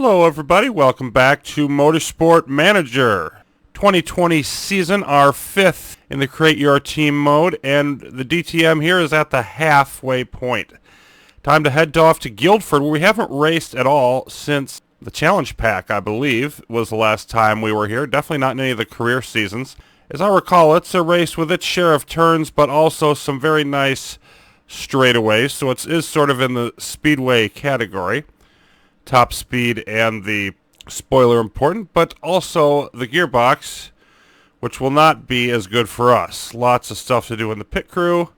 Hello everybody, welcome back to Motorsport Manager. 2020 season, our fifth in the Create Your Team mode, and the DTM here is at the halfway point. Time to head off to Guildford, where we haven't raced at all since the Challenge Pack, I believe, was the last time we were here. Definitely not in any of the career seasons. As I recall, it's a race with its share of turns, but also some very nice straightaways, so it is sort of in the speedway category. Top speed and the spoiler important, but also the gearbox, which will not be as good for us. Lots of stuff to do in the pit crew.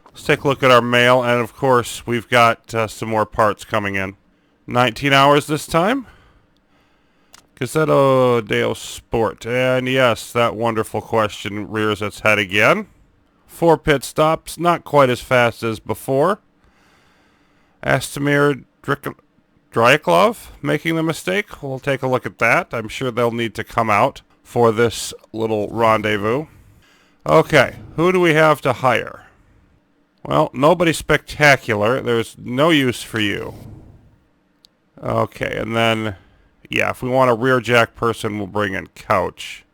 Let's take a look at our mail, and of course we've got some more parts coming in. 19 hours this time. Gazzetto dello Sport, and yes, that wonderful question rears its head again. 4 pit stops, not quite as fast as before. Astamir Dryaklov making the mistake. We'll take a look at that. I'm sure they'll need to come out for this little rendezvous. Okay, who do we have to hire? Well, nobody spectacular. There's no use for you. Okay, and then, yeah, if we want a rear jack person, we'll bring in Couch.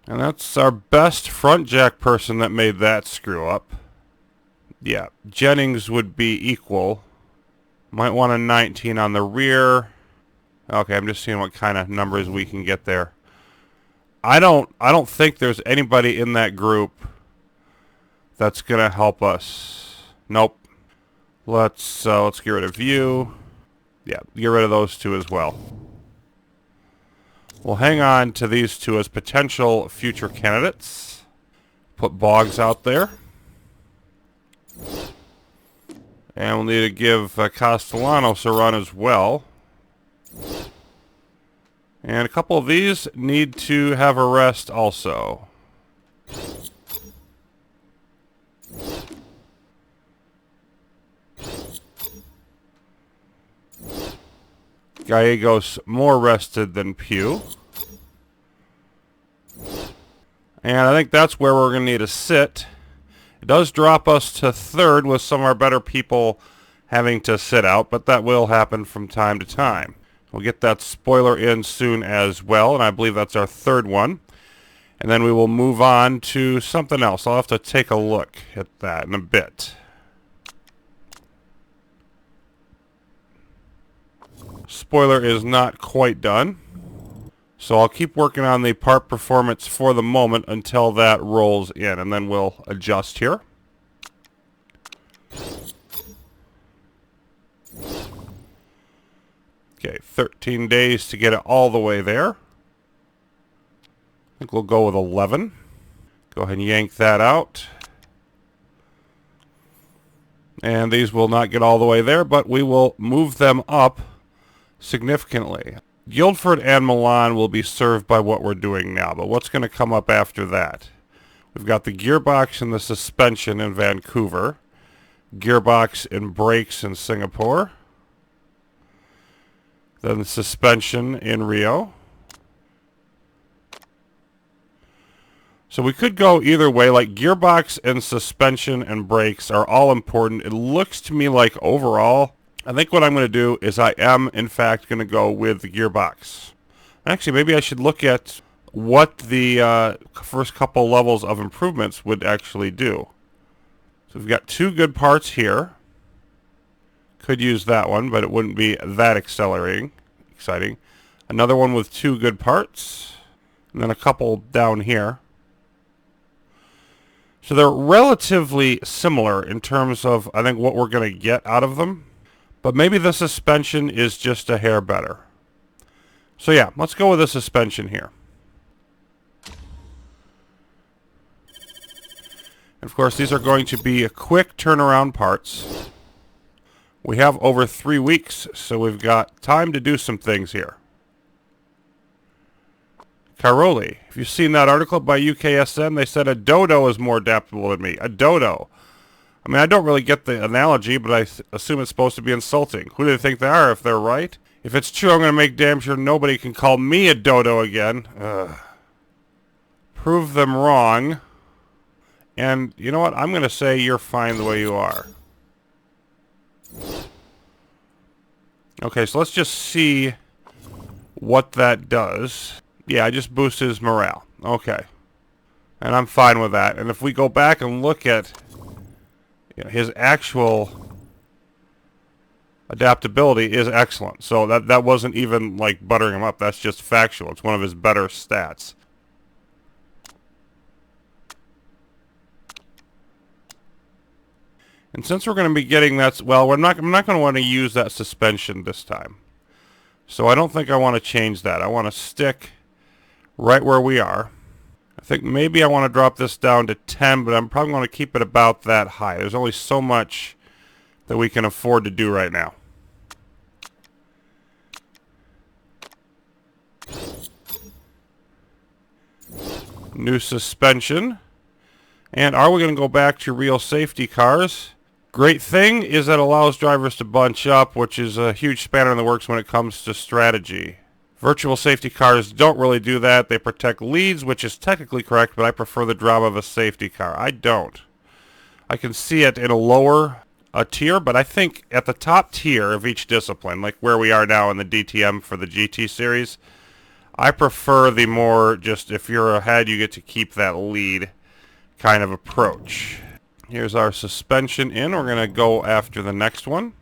And that's our best front jack person that made that screw up. Yeah, Jennings would be equal. Might want a 19 on the rear. Okay, I'm just seeing what kind of numbers we can get there. I don't think there's anybody in that group that's gonna help us. Nope. Let's get rid of you. Yeah, get rid of those two as well. We'll hang on to these two as potential future candidates. Put Boggs out there. And we'll need to give Castellanos a run as well. And a couple of these need to have a rest also. Gallegos more rested than Pugh. And I think that's where we're going to need to sit. It does drop us to third with some of our better people having to sit out, but that will happen from time to time. We'll get that spoiler in soon as well, and I believe that's our third one. And then we will move on to something else. I'll have to take a look at that in a bit. Spoiler is not quite done. So I'll keep working on the part performance for the moment until that rolls in, and then we'll adjust here. Okay, 13 days to get it all the way there. I think we'll go with 11. Go ahead and yank that out. And these will not get all the way there, but we will move them up significantly. Guildford and Milan will be served by what we're doing now, but what's going to come up after that? We've got the gearbox and the suspension in Vancouver, gearbox and brakes in Singapore, then the suspension in Rio. So we could go either way, like gearbox and suspension and brakes are all important. It looks to me like overall, I think what I'm going to do is I am, in fact, going to go with the gearbox. Actually, maybe I should look at what the first couple levels of improvements would actually do. So we've got 2 good parts here. Could use that one, but it wouldn't be that exciting. Another one with 2 good parts. And then a couple down here. So they're relatively similar in terms of, I think, what we're going to get out of them. But maybe the suspension is just a hair better. So yeah, let's go with the suspension here. And of course, these are going to be quick turnaround parts. We have over 3 weeks, so we've got time to do some things here. Caroli, if you've seen that article by UKSN, they said a dodo is more adaptable than me. A dodo. I mean, I don't really get the analogy, but I assume it's supposed to be insulting. Who do they think they are if they're right? If it's true, I'm going to make damn sure nobody can call me a dodo again. Ugh. Prove them wrong. And you know what? I'm going to say you're fine the way you are. Okay, so let's just see what that does. Yeah, I just boosted his morale. Okay. And I'm fine with that. And if we go back and look at his actual adaptability is excellent. So that wasn't even like buttering him up. That's just factual. It's one of his better stats. And since we're going to be getting that, well, I'm not going to want to use that suspension this time. So I don't think I want to change that. I want to stick right where we are. I think maybe I want to drop this down to 10, but I'm probably going to keep it about that high. There's only so much that we can afford to do right now. New suspension. And are we going to go back to real safety cars? Great thing is that it allows drivers to bunch up, which is a huge spanner in the works when it comes to strategy. Virtual safety cars don't really do that. They protect leads, which is technically correct, but I prefer the drama of a safety car. I don't. I can see it in a lower tier, but I think at the top tier of each discipline, like where we are now in the DTM for the GT series, I prefer the more just if you're ahead, you get to keep that lead kind of approach. Here's our suspension in. We're going to go after the next one.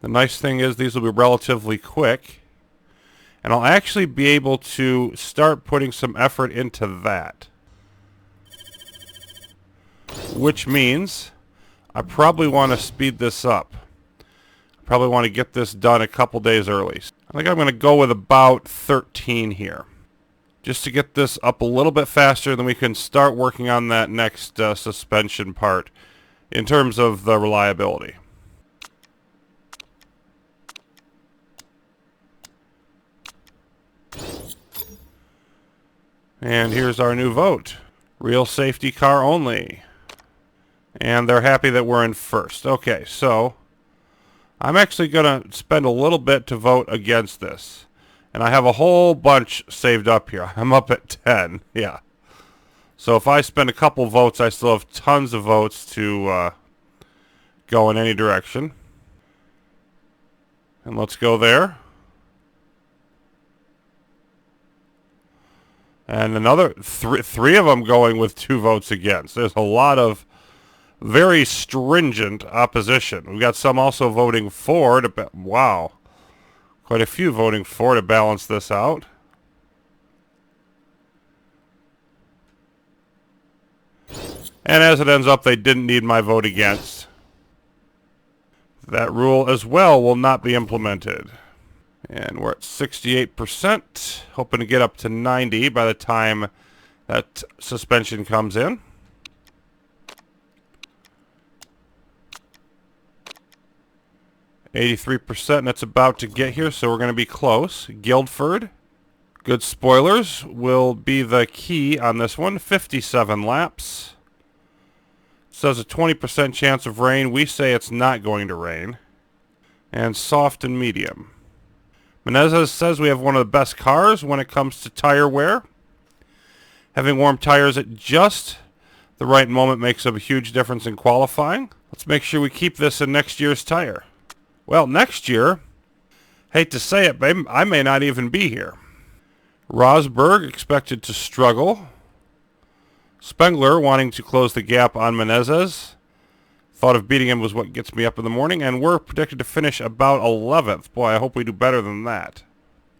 The nice thing is these will be relatively quick. And I'll actually be able to start putting some effort into that. Which means I probably want to speed this up. I probably want to get this done a couple days early. I think I'm going to go with about 13 here. Just to get this up a little bit faster, then we can start working on that next suspension part in terms of the reliability. And here's our new vote. Real safety car only. And they're happy that we're in first. Okay, so I'm actually going to spend a little bit to vote against this. And I have a whole bunch saved up here. I'm up at 10. Yeah. So if I spend a couple votes, I still have tons of votes to go in any direction. And let's go there. And another three of them going with 2 votes against. There's a lot of very stringent opposition. We've got some also voting for. Wow. Quite a few voting for to balance this out. And as it ends up, they didn't need my vote against. That rule as well will not be implemented. And we're at 68%, hoping to get up to 90 by the time that suspension comes in. %, and it's about to get here, so we're going to be close. Guildford. Good spoilers will be the key on this one. 57 laps. It says a 20% chance of rain. We say it's not going to rain. And soft and medium. Menezes says we have one of the best cars when it comes to tire wear. Having warm tires at just the right moment makes a huge difference in qualifying. Let's make sure we keep this in next year's tire. Well, next year, hate to say it, but I may not even be here. Rosberg expected to struggle. Spengler wanting to close the gap on Menezes. Thought of beating him was what gets me up in the morning, and we're predicted to finish about 11th. Boy, I hope we do better than that.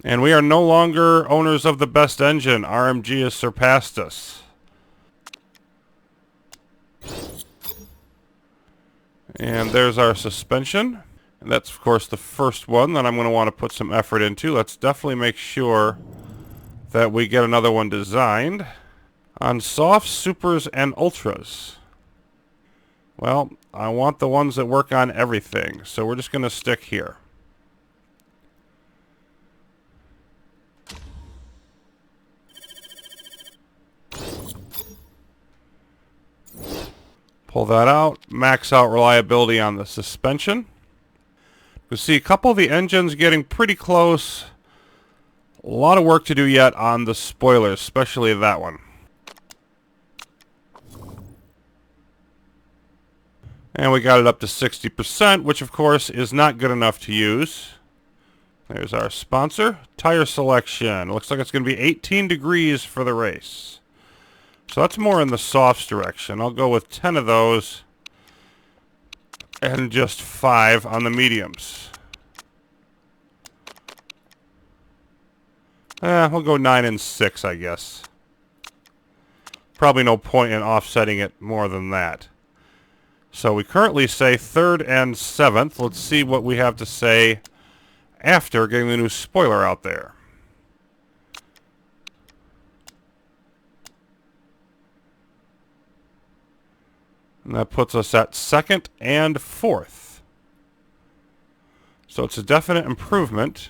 And we are no longer owners of the best engine. RMG has surpassed us. And there's our suspension. And that's, of course, the first one that I'm going to want to put some effort into. Let's definitely make sure that we get another one designed. On softs, supers, and ultras. Well, I want the ones that work on everything. So we're just going to stick here. Pull that out. Max out reliability on the suspension. We see a couple of the engines getting pretty close. A lot of work to do yet on the spoilers, especially that one. And we got it up to 60%, which of course is not good enough to use. There's our sponsor. Tire selection. Looks like it's going to be 18 degrees for the race. So that's more in the softs direction. I'll go with 10 of those and just 5 on the mediums. We'll go 9 and 6, I guess. Probably no point in offsetting it more than that. So we currently say 3rd and 7th. Let's see what we have to say after getting the new spoiler out there. And that puts us at 2nd and 4th. So it's a definite improvement.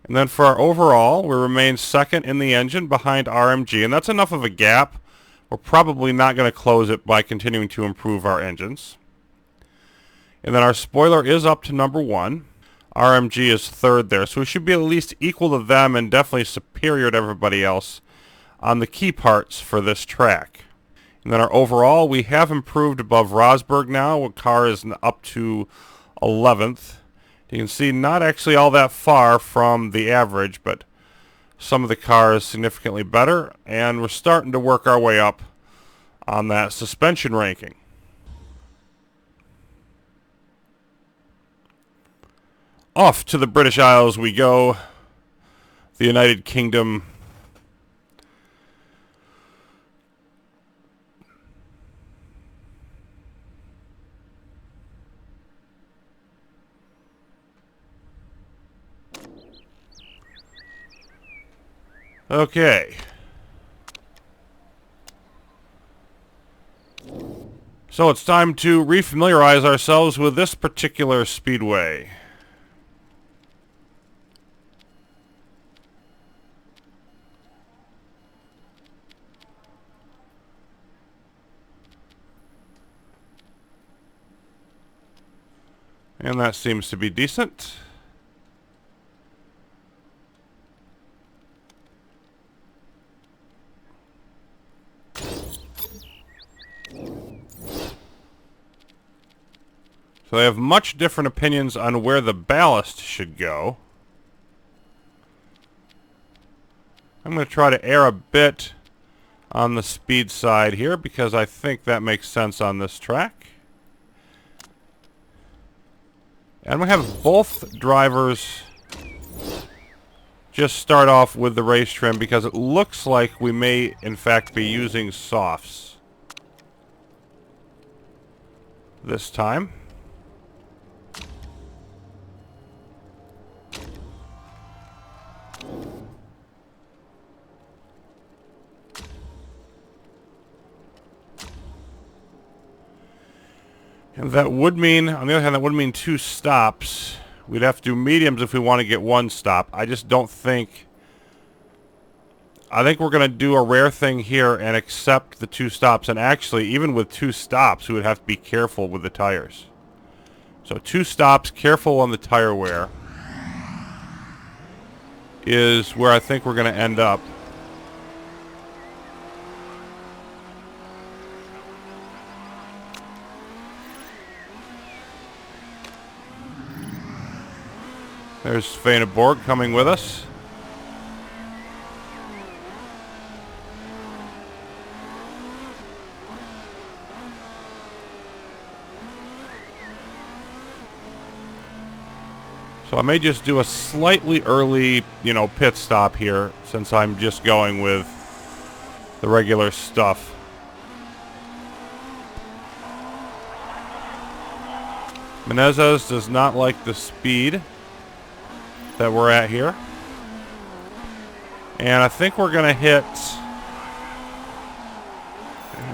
And then for our overall, we remain 2nd in the engine behind RMG. And that's enough of a gap. We're probably not going to close it by continuing to improve our engines. And then our spoiler is up to number 1. RMG is 3rd there. So we should be at least equal to them and definitely superior to everybody else on the key parts for this track. And then our overall, we have improved above Rosberg now. Our car is up to 11th. You can see not actually all that far from the average, but some of the car is significantly better. And we're starting to work our way up on that suspension ranking. Off to the British Isles we go. The United Kingdom. Okay. So it's time to refamiliarize ourselves with this particular speedway. And that seems to be decent. So they have much different opinions on where the ballast should go. I'm going to try to err a bit on the speed side here because I think that makes sense on this track. And I'm going to have both drivers just start off with the race trim because it looks like we may in fact be using softs this time. And that would mean, on the other hand, that would mean 2 stops. We'd have to do mediums if we want to get 1 stop. I just don't think... I think we're going to do a rare thing here and accept the 2 stops. And actually, even with 2 stops, we would have to be careful with the tires. So 2 stops, careful on the tire wear, is where I think we're going to end up. There's Svaneborg coming with us. So I may just do a slightly early, pit stop here since I'm just going with the regular stuff. Menezes does not like the speed that we're at here. And I think we're going to hit...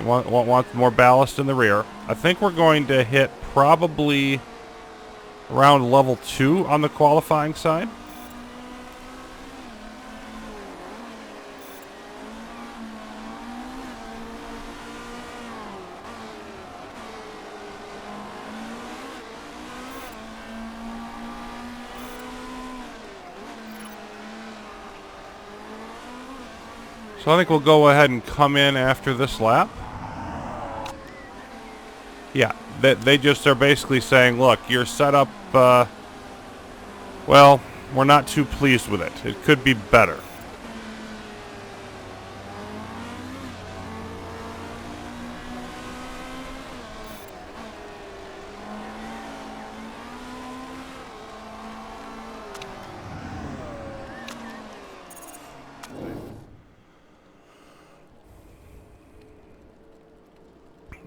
Want more ballast in the rear. I think we're going to hit probably around level 2 on the qualifying side. So I think we'll go ahead and come in after this lap. Yeah, they just are basically saying, look, you're set up, well, we're not too pleased with it. It could be better.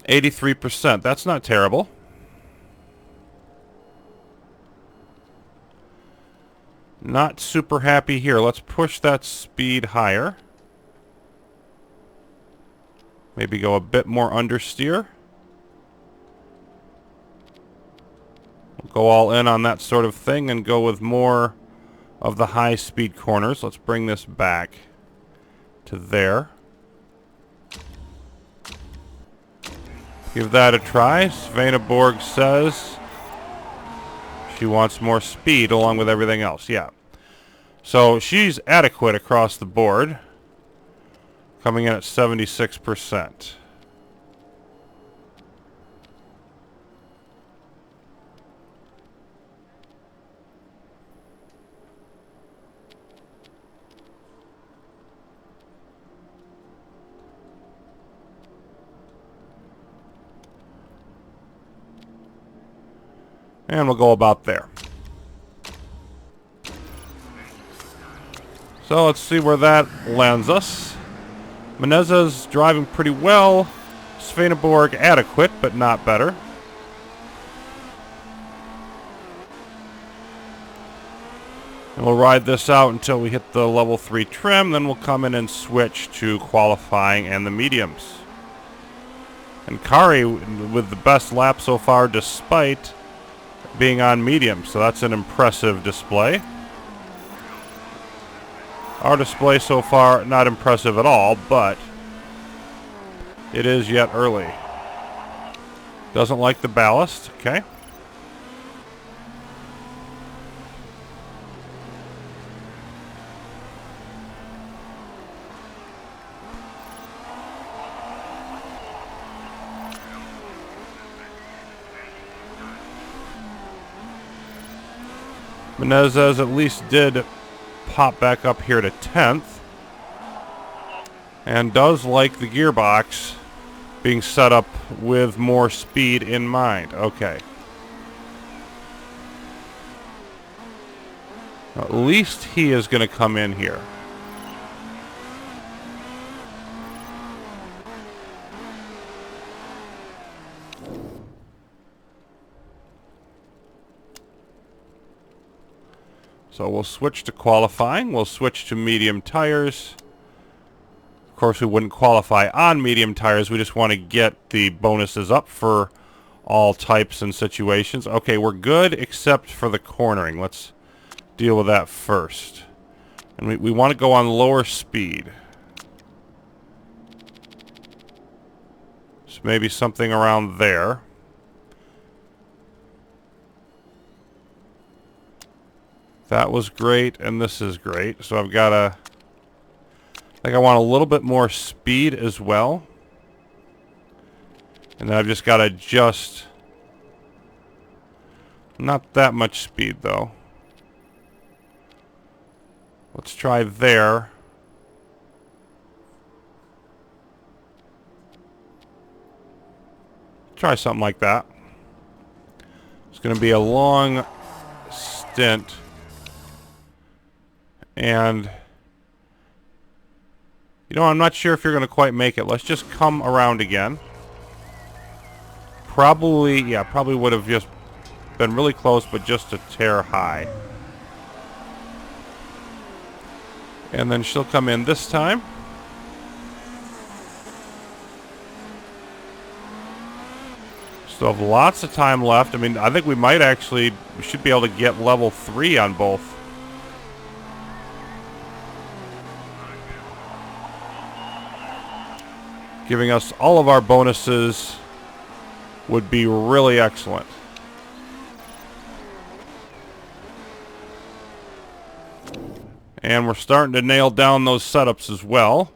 %. That's not terrible. Not super happy here. Let's push that speed higher. Maybe go a bit more understeer. We'll go all in on that sort of thing and go with more of the high speed corners. Let's bring this back to there. Give that a try. Svaneborg says she wants more speed along with everything else. Yeah. So she's adequate across the board. Coming in at 76%. And we'll go about there. So let's see where that lands us. Meneza's driving pretty well. Svaneborg adequate, but not better. And we'll ride this out until we hit the level 3 trim. Then we'll come in and switch to qualifying and the mediums. And Kari with the best lap so far despite being on medium. So that's an impressive display. Our display so far, not impressive at all, but it is yet early. Doesn't like the ballast, okay. Menezes at least did pop back up here to 10th. And does like the gearbox being set up with more speed in mind. Okay. At least he is going to come in here. So we'll switch to qualifying. We'll switch to medium tires. Of course, we wouldn't qualify on medium tires. We just want to get the bonuses up for all types and situations. Okay, we're good except for the cornering. Let's deal with that first. And we want to go on lower speed. So maybe something around there. That was great, and this is great. So I've got a... I think I want a little bit more speed as well. And then I've just got to adjust... Not that much speed, though. Let's try there. Try something like that. It's going to be a long stint. And, you know, I'm not sure if you're going to quite make it. Let's just come around again. Probably, yeah, probably would have just been really close, but just a tear high. And then she'll come in this time. Still have lots of time left. I mean, I think we should be able to get level 3 on both. Giving us all of our bonuses would be really excellent. And we're starting to nail down those setups as well.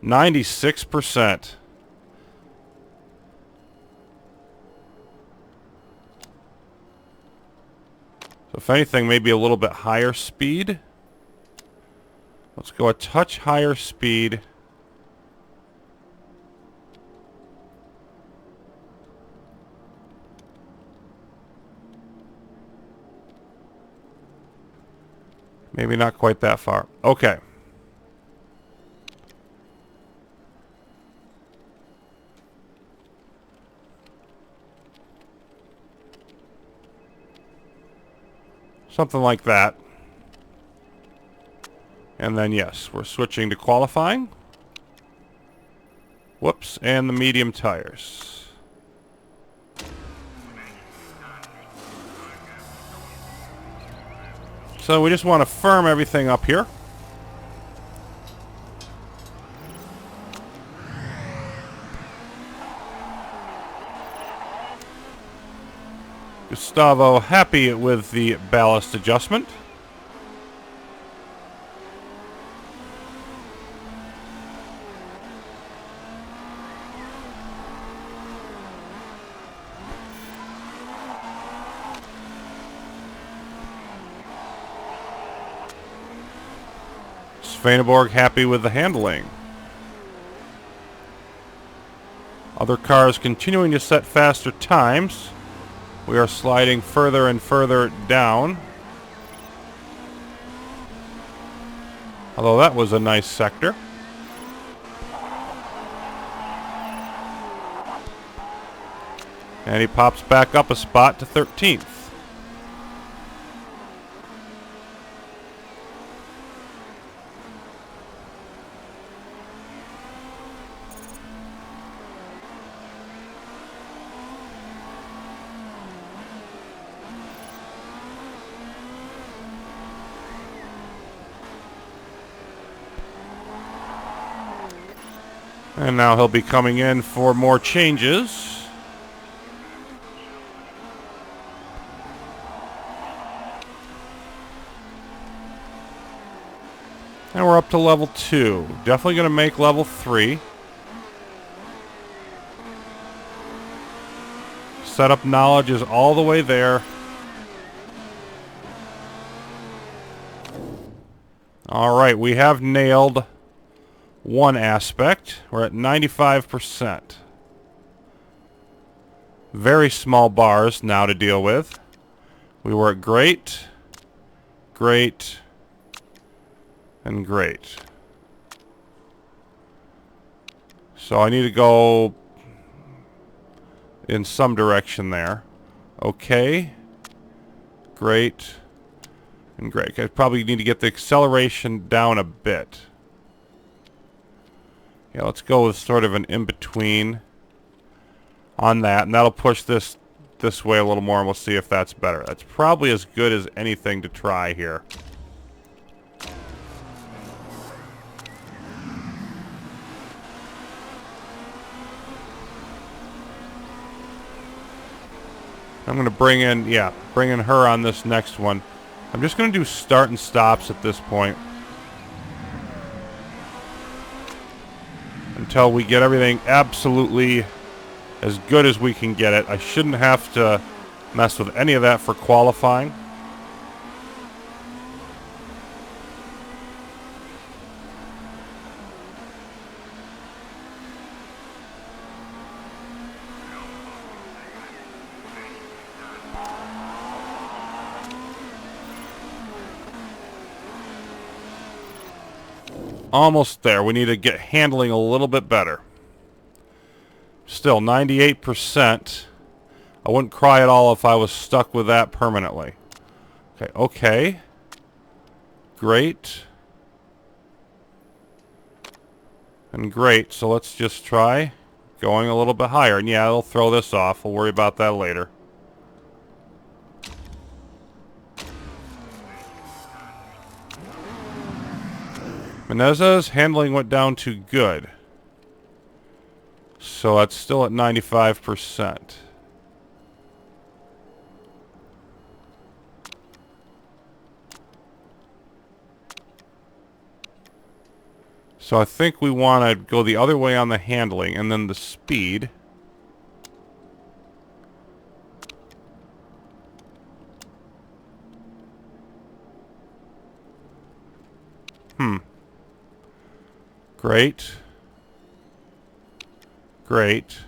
96%. So If anything, maybe a little bit higher speed. Let's go a touch higher speed. Maybe not quite that far. Okay. Something like that. And then, yes, we're switching to qualifying. Whoops, and the medium tires. So we just want to firm everything up here. Gustavo happy with the ballast adjustment. Svaneborg happy with the handling. Other cars continuing to set faster times. We are sliding further and further down. Although that was a nice sector. And he pops back up a spot to 13th. And now he'll be coming in for more changes. And we're up to level 2. Definitely going to make level 3. Setup knowledge is all the way there. Alright, we have nailed one aspect. We're at 95%. Very small bars now to deal with. We were at great, great, and great. So I need to go in some direction there. Okay, great, and great. I probably need to get the acceleration down a bit. Yeah, let's go with sort of an in-between on that, and that'll push this way a little more, and we'll see if that's better. That's probably as good as anything to try here. I'm going to bring in her on this next one. I'm just going to do start and stops at this point. Until we get everything absolutely as good as we can get it. I shouldn't have to mess with any of that for qualifying. Almost there. We need to get handling a little bit better. Still, 98%. I wouldn't cry at all if I was stuck with that permanently. Okay, okay. Great. And great. So let's just try going a little bit higher. And yeah, it'll throw this off. We'll worry about that later. Meneza's handling went down to good. So that's still at 95%. So I think we want to go the other way on the handling, and then the speed. Great. Great.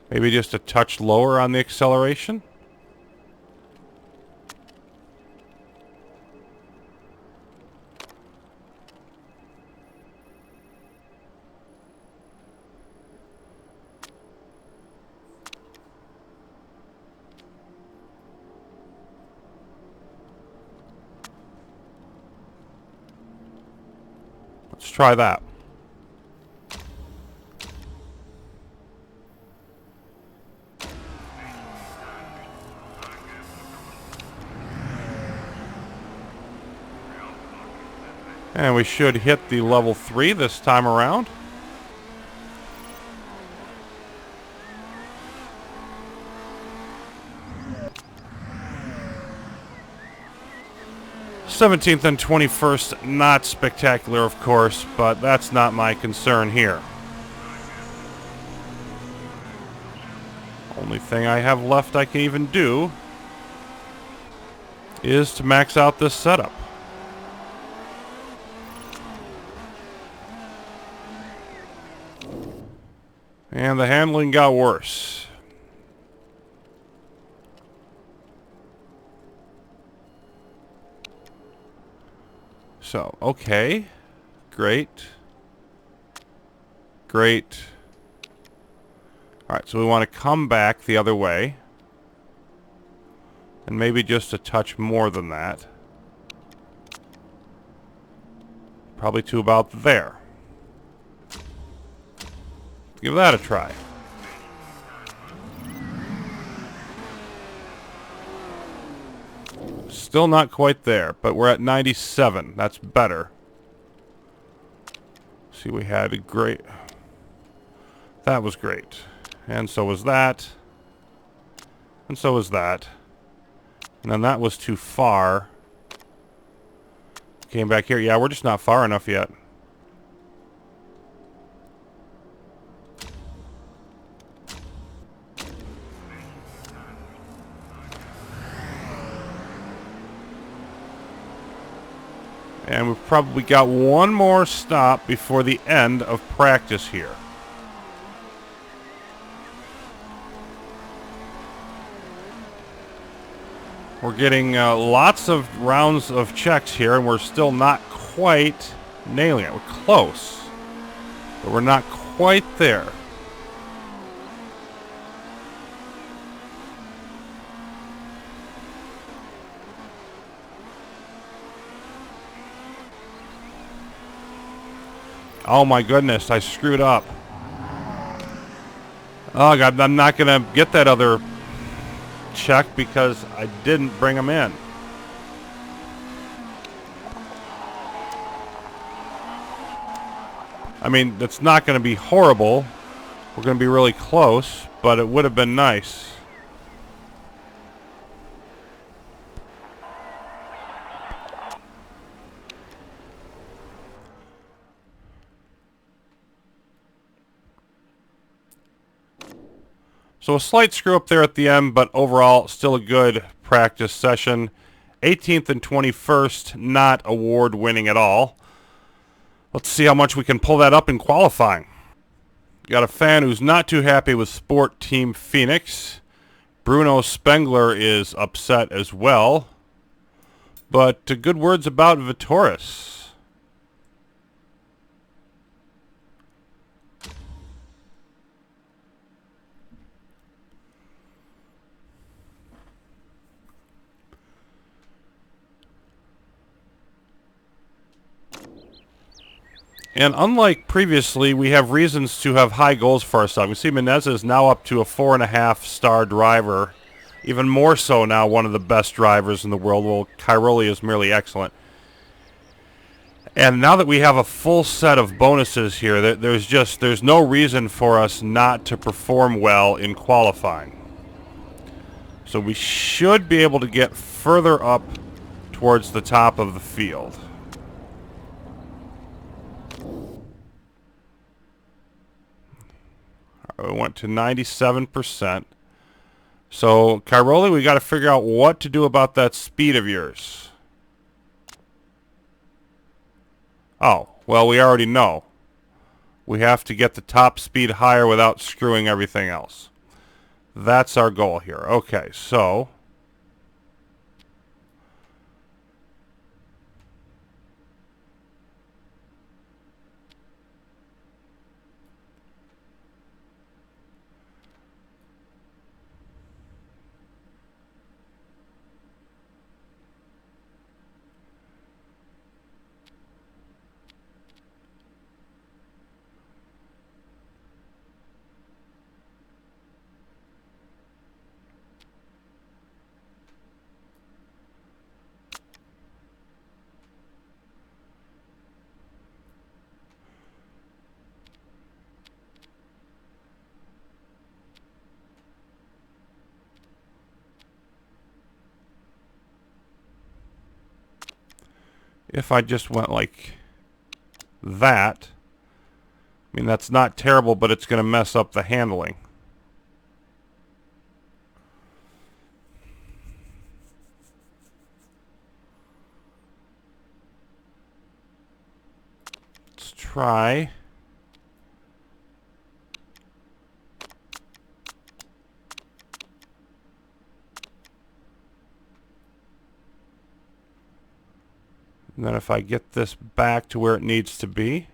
Maybe just a touch lower on the acceleration. Let's try that. And we should hit the level 3 this time around. '17th and 21st, not spectacular, of course, but that's not my concern here. Only thing I have left I can even do is to max out this setup. And the handling got worse. So, okay. Great. Great. Alright, so we want to come back the other way. And maybe just a touch more than that. Probably to about there. Give that a try. Still not quite there, but we're at 97. That's better. See, we had a great... That was great. And so was that. And so was that. And then that was too far. Came back here. Yeah, we're just not far enough yet. And we've probably got one more stop before the end of practice here. We're getting lots of rounds of checks here, and we're still not quite nailing it. We're close, but we're not quite there. Oh my goodness, I screwed up. Oh God, I'm not going to get that other check because I didn't bring them in. I mean, that's not going to be horrible. We're going to be really close, but it would have been nice. So a slight screw up there at the end, but overall still a good practice session. 18th and 21st, not award winning at all. Let's see how much we can pull that up in qualifying. Got a fan who's not too happy with Sport Team Phoenix. Bruno Spengler is upset as well. But good words about Vitoris. And unlike previously, we have reasons to have high goals for ourselves. You see Menezes is now up to a 4.5-star driver. Even more so now, one of the best drivers in the world. Well, Cairoli is merely excellent. And now that we have a full set of bonuses here, there's no reason for us not to perform well in qualifying. So we should be able to get further up towards the top of the field. We went to 97%. So, Cairoli, we got to figure out what to do about that speed of yours. Oh, well, we already know. We have to get the top speed higher without screwing everything else. That's our goal here. Okay, so if I just went like that, I mean, that's not terrible, but it's going to mess up the handling. Let's try. And then if I get this back to where it needs to be.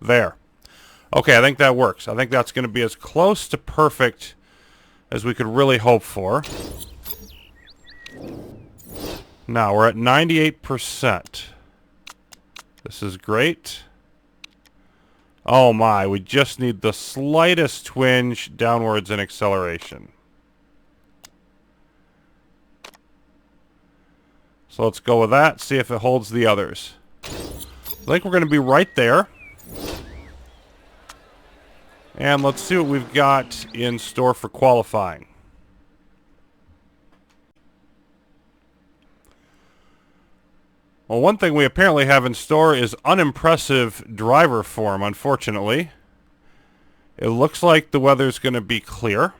There. Okay, I think that works. I think that's going to be as close to perfect as we could really hope for. Now, we're at 98%. This is great. Oh my, we just need the slightest twinge downwards in acceleration. So let's go with that, see if it holds the others. I think we're going to be right there. And let's see what we've got in store for qualifying. Well, one thing we apparently have in store is unimpressive driver form, unfortunately. It looks like the weather's going to be clear.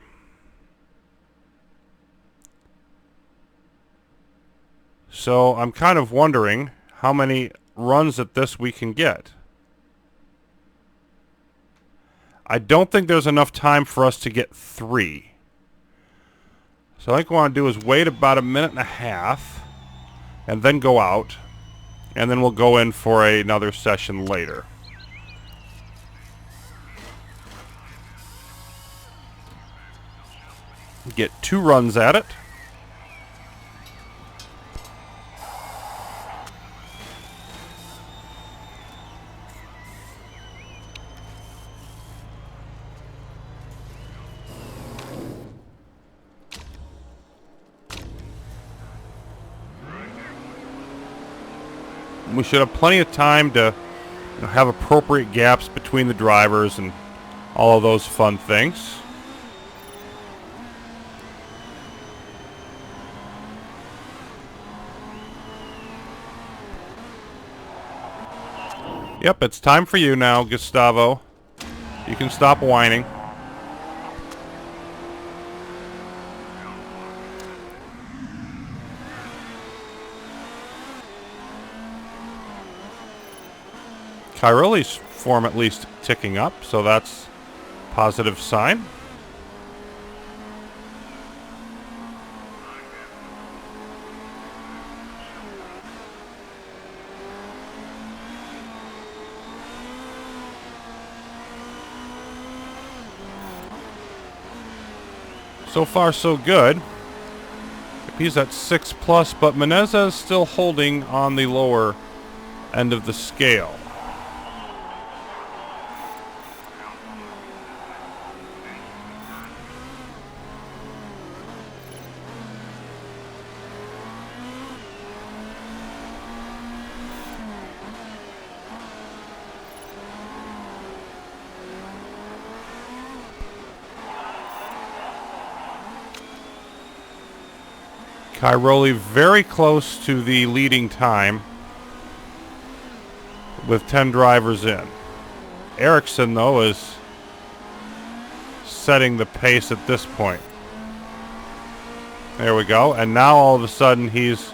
So I'm kind of wondering how many runs at this we can get. I don't think there's enough time for us to get 3. So I think what I want to do is wait about a minute and a half and then go out. And then we'll go in for another session later. Get 2 runs at it. We should have plenty of time to have appropriate gaps between the drivers and all of those fun things. Yep, it's time for you now, Gustavo. You can stop whining. Cairoli's form at least ticking up, so that's a positive sign. So far, so good. He's at 6+, but Menezes is still holding on the lower end of the scale. Cairoli very close to the leading time, with 10 drivers in. Ericsson, though, is setting the pace at this point. There we go. And now all of a sudden he's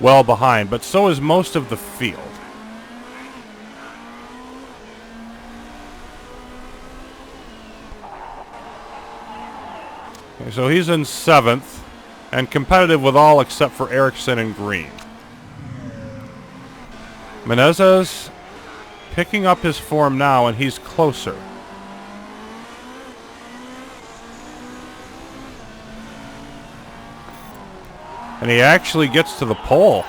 well behind, but so is most of the field. Okay, so he's in 7th and competitive with all except for Ericsson and Green. Menezes picking up his form now, and he's closer. And he actually gets to the pole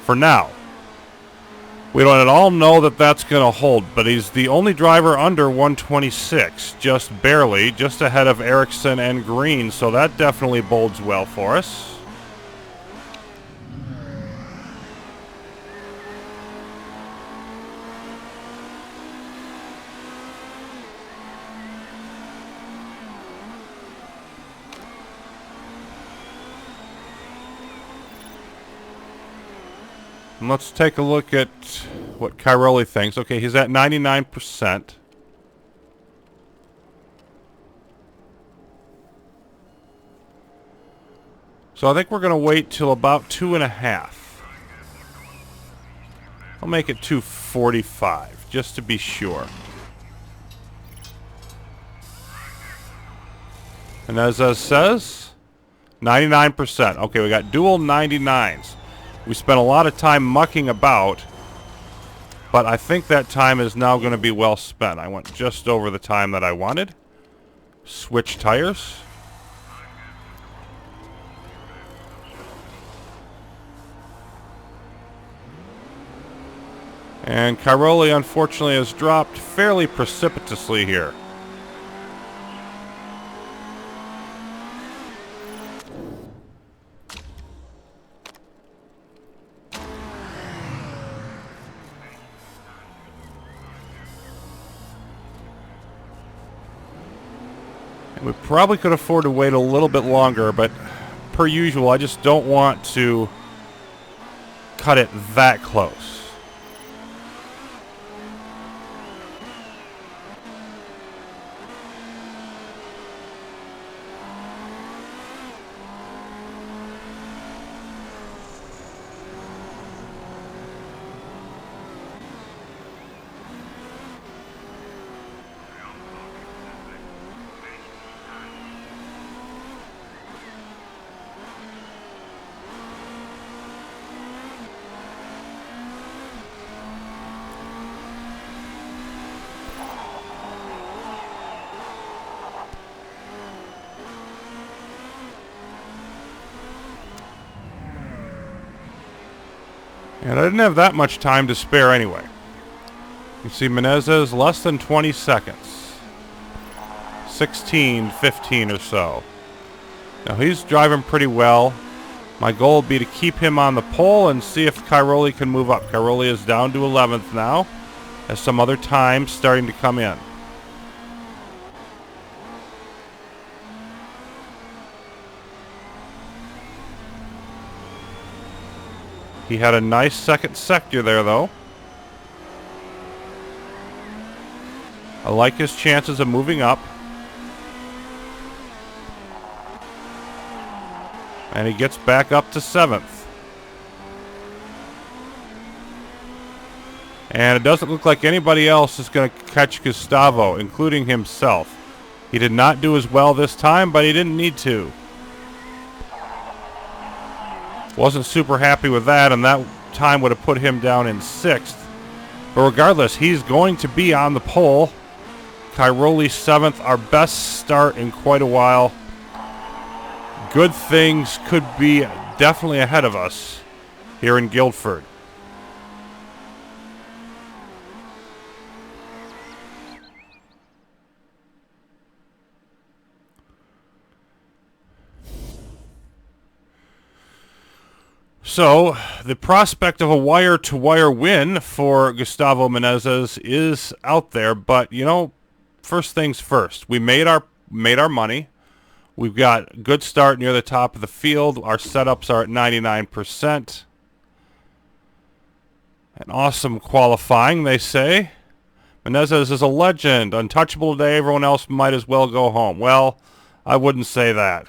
for now. We don't at all know that that's going to hold, but he's the only driver under 126, just barely, just ahead of Ericsson and Green, so that definitely bodes well for us. And let's take a look at what Cairoli thinks. Okay, he's at 99%. So I think we're going to wait till about 2.5. I'll make it 2:45, just to be sure. And as says, 99%. Okay, we got dual 99s. We spent a lot of time mucking about, but I think that time is now going to be well spent. I went just over the time that I wanted. Switch tires. And Cairoli, unfortunately, has dropped fairly precipitously here. We probably could afford to wait a little bit longer, but per usual, I just don't want to cut it that close. And I didn't have that much time to spare anyway. You see Menezes less than 20 seconds. 16, 15 or so. Now he's driving pretty well. My goal would be to keep him on the pole and see if Cairoli can move up. Cairoli is down to 11th now, as some other times starting to come in. He had a nice second sector there, though. I like his chances of moving up. And he gets back up to 7th. And it doesn't look like anybody else is going to catch Gustavo, including himself. He did not do as well this time, but he didn't need to. Wasn't super happy with that, and that time would have put him down in 6th. But regardless, he's going to be on the pole. Cairoli 7th, our best start in quite a while. Good things could be definitely ahead of us here in Guildford. So, the prospect of a wire-to-wire win for Gustavo Menezes is out there, but, you know, first things first. We made our money. We've got a good start near the top of the field. Our setups are at 99%. An awesome qualifying, they say. Menezes is a legend. Untouchable today. Everyone else might as well go home. Well, I wouldn't say that.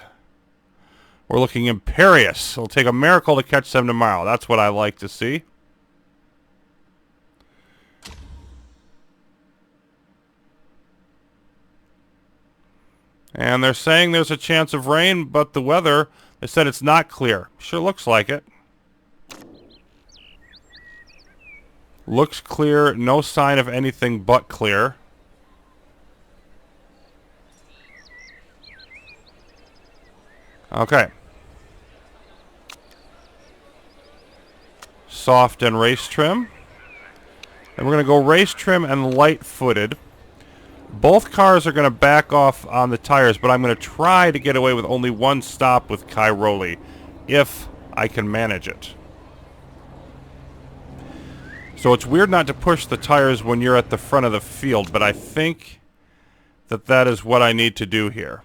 We're looking imperious. It'll take a miracle to catch them tomorrow. That's what I like to see. And they're saying there's a chance of rain, but the weather, they said it's not clear. Sure looks like it. Looks clear, no sign of anything but clear. Okay. Soft and race trim. And we're going to go race trim and light-footed. Both cars are going to back off on the tires, but I'm going to try to get away with only one stop with Cairoli, if I can manage it. So it's weird not to push the tires when you're at the front of the field, but I think that that is what I need to do here.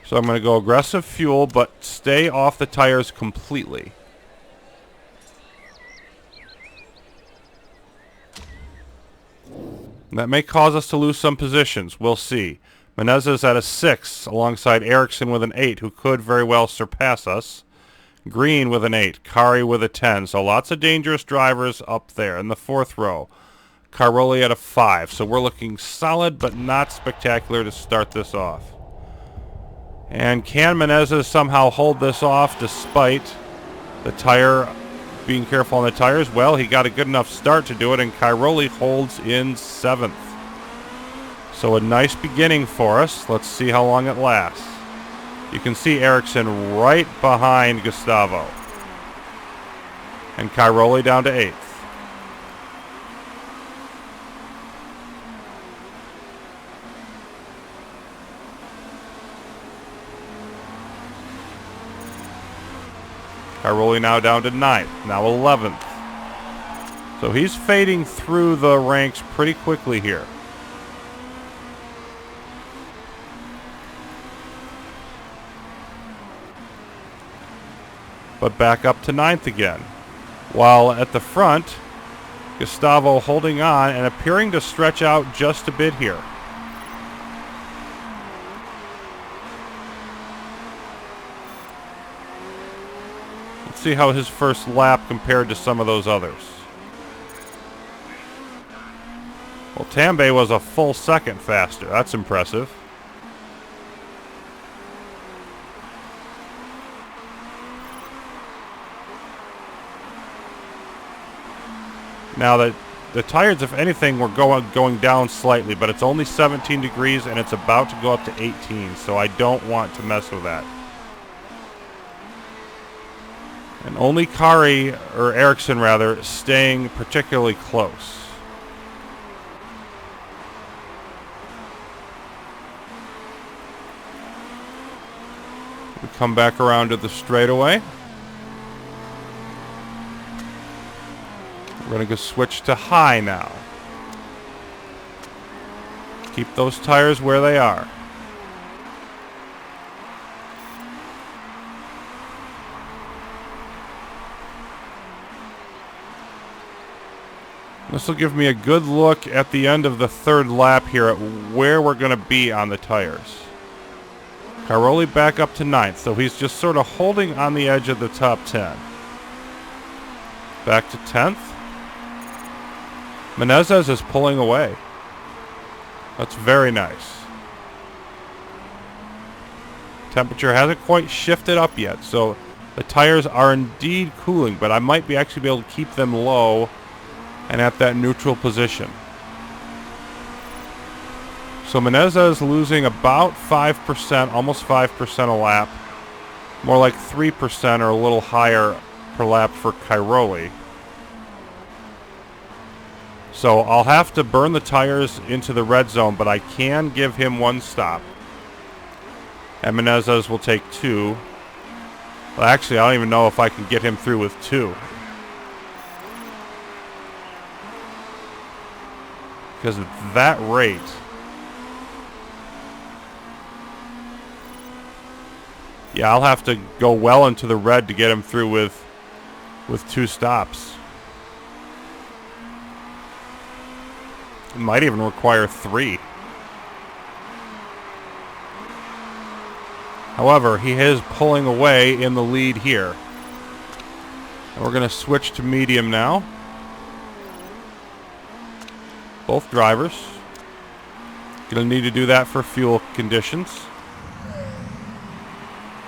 So I'm going to go aggressive fuel, but stay off the tires completely. That may cause us to lose some positions. We'll see. Menezes at a 6, alongside Ericsson with an 8, who could very well surpass us. Green with an 8, Kari with a 10. So lots of dangerous drivers up there in the 4th row. Cairoli at a 5. So we're looking solid, but not spectacular to start this off. And can Menezes somehow hold this off despite the tire being careful on the tires? Well, he got a good enough start to do it, and Cairoli holds in 7th. So a nice beginning for us. Let's see how long it lasts. You can see Ericsson right behind Gustavo. And Cairoli down to 8th. Cairoli now down to 9th, now 11th. So he's fading through the ranks pretty quickly here. But back up to 9th again. While at the front, Gustavo holding on and appearing to stretch out just a bit here. See how his first lap compared to some of those others. Well, Tambay was a full second faster. That's impressive. Now the tires, if anything, were going down slightly, but it's only 17 degrees and it's about to go up to 18, so I don't want to mess with that. And only Kari, or Ericsson rather, staying particularly close. We come back around to the straightaway. We're going to go switch to high now. Keep those tires where they are. This will give me a good look at the end of the 3rd lap here at where we're going to be on the tires. Cairoli back up to 9th, so he's just sort of holding on the edge of the top 10. Back to 10th. Menezes is pulling away. That's very nice. Temperature hasn't quite shifted up yet, so the tires are indeed cooling, but I might actually be able to keep them low and at that neutral position. So Menezes losing about 5%, almost 5% a lap. More like 3% or a little higher per lap for Cairoli. So I'll have to burn the tires into the red zone, but I can give him one stop. And Menezes will take 2. Well, actually, I don't even know if I can get him through with 2. Because at that rate, yeah, I'll have to go well into the red to get him through with 2 stops. It might even require 3. However, he is pulling away in the lead here. And we're going to switch to medium now. Both drivers. Going to need to do that for fuel conditions.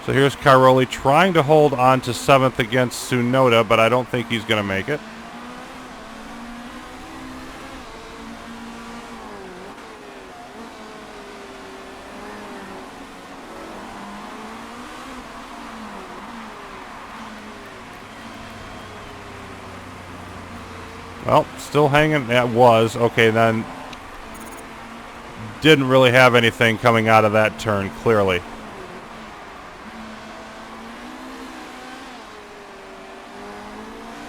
So here's Cairoli trying to hold on to 7th against Tsunoda, but I don't think he's going to make it. Well, still hanging. That was. Okay, then. Didn't really have anything coming out of that turn, clearly.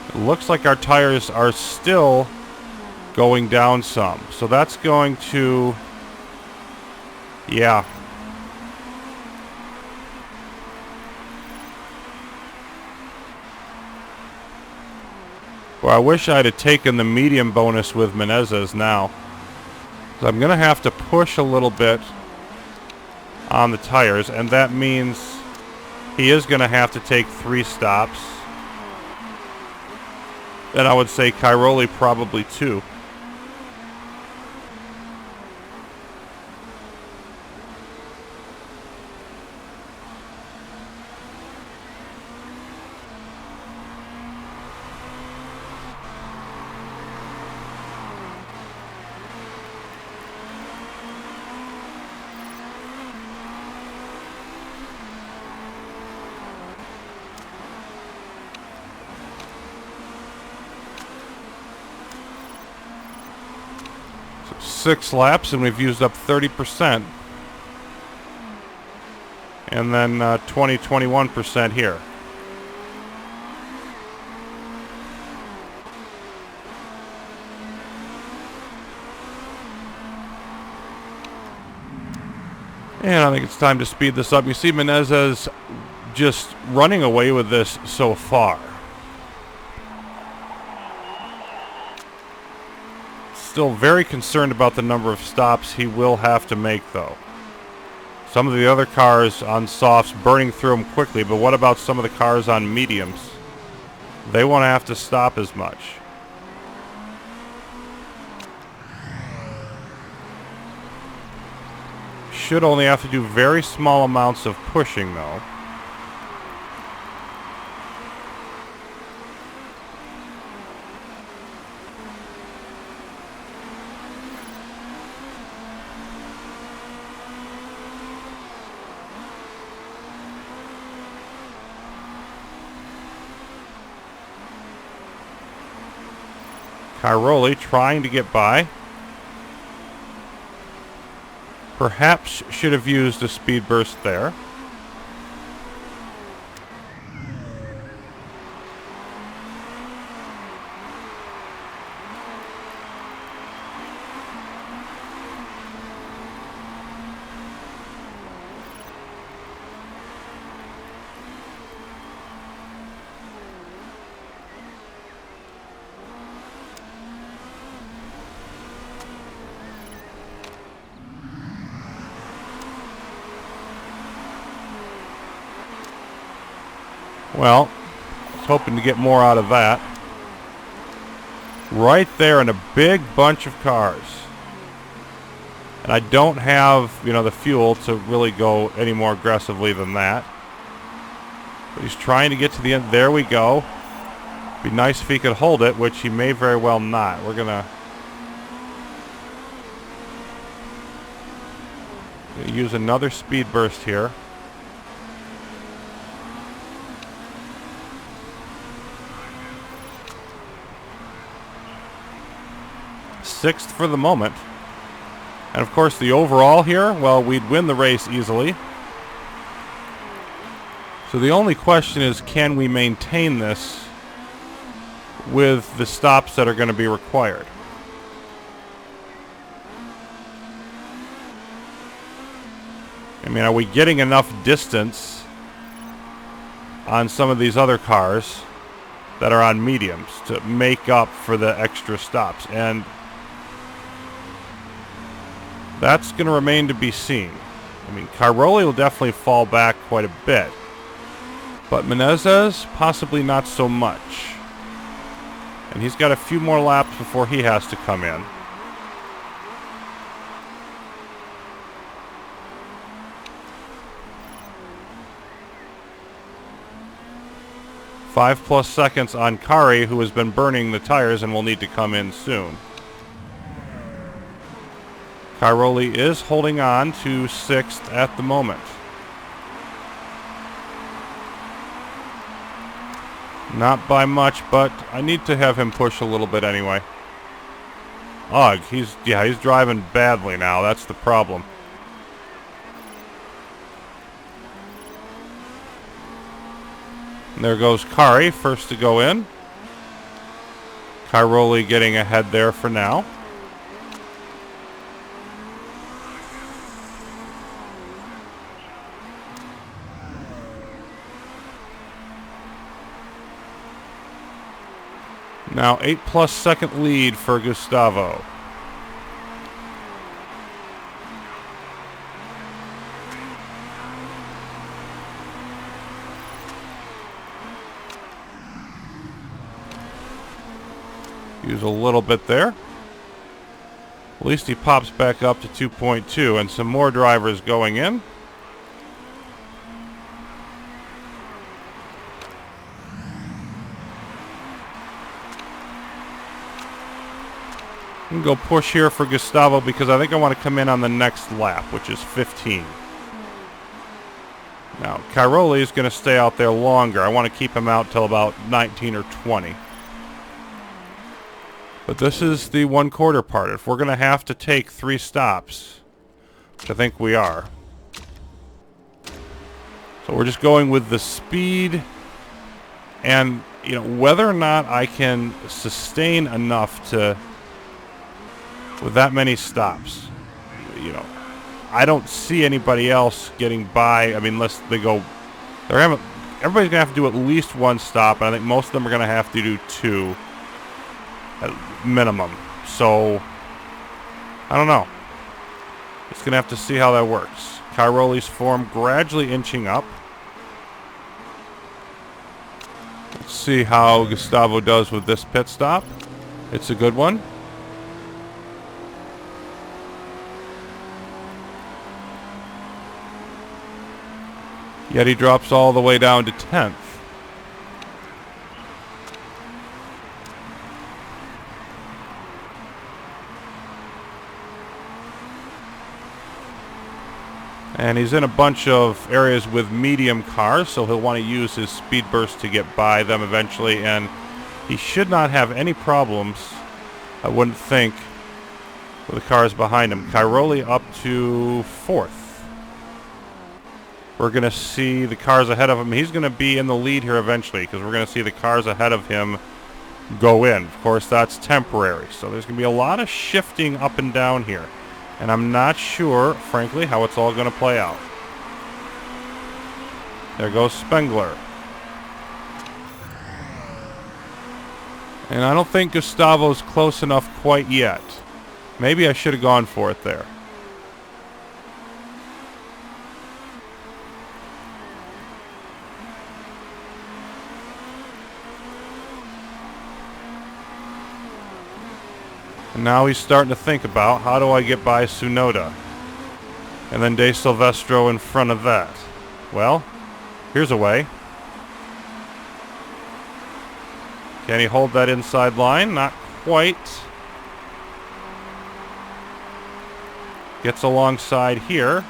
It looks like our tires are still going down some. So that's going to... Yeah. Well, I wish I'd have taken the medium bonus with Menezes now. So I'm going to have to push a little bit on the tires, and that means he is going to have to take 3 stops. Then I would say Cairoli probably 2. So 6 laps, and we've used up 30%. And then 21% here. And I think it's time to speed this up. You see Menezes just running away with this so far. Still very concerned about the number of stops he will have to make, though. Some of the other cars on softs burning through them quickly, but what about some of the cars on mediums? They won't have to stop as much. Should only have to do very small amounts of pushing, though. Cairoli trying to get by. Perhaps should have used a speed burst there. Well, I was hoping to get more out of that. Right there in a big bunch of cars. And I don't have, the fuel to really go any more aggressively than that. But he's trying to get to the end. There we go. Be nice if he could hold it, which he may very well not. We're going to use another speed burst here. Sixth for the moment. And of course the overall here, well, we'd win the race easily. So the only question is, can we maintain this with the stops that are going to be required? I mean, are we getting enough distance on some of these other cars that are on mediums to make up for the extra stops? And that's going to remain to be seen. I mean, Cairoli will definitely fall back quite a bit, but Menezes possibly not so much. And he's got a few more laps before he has to come in. Five plus seconds on Kari, who has been burning the tires and will need to come in soon. Cairoli is holding on to 6th at the moment. Not by much, but I need to have him push a little bit anyway. Ugh, he's driving badly now. That's the problem. And there goes Kari, first to go in. Cairoli getting ahead there for now. Now 8+ second lead for Gustavo. Use a little bit there. At least he pops back up to 2.2 and some more drivers going in. I'm going to go push here for Gustavo because I think I want to come in on the next lap, which is 15. Now, Cairoli is going to stay out there longer. I want to keep him out till about 19 or 20. But this is the 1/4 part. If we're going to have to take 3 stops, which I think we are. So we're just going with the speed and, you know, whether or not I can sustain enough to, with that many stops, you know, I don't see anybody else getting by. I mean, unless they go, everybody's gonna have to do at least 1 stop, and I think most of them are gonna have to do 2 at minimum. So I don't know. Just gonna have to see how that works. Cairoli's form gradually inching up. Let's see how Gustavo does with this pit stop. It's a good one. Yet he drops all the way down to 10th. And he's in a bunch of areas with medium cars, so he'll want to use his speed burst to get by them eventually, and he should not have any problems, I wouldn't think, with the cars behind him. Cairoli up to 4th. We're going to see the cars ahead of him. He's going to be in the lead here eventually because we're going to see the cars ahead of him go in. Of course, that's temporary. So there's going to be a lot of shifting up and down here. And I'm not sure, frankly, how it's all going to play out. There goes Spengler. And I don't think Gustavo's close enough quite yet. Maybe I should have gone for it there. And now he's starting to think about, how do I get by Tsunoda? And then De Silvestro in front of that. Well, here's a way. Can he hold that inside line? Not quite. Gets alongside here.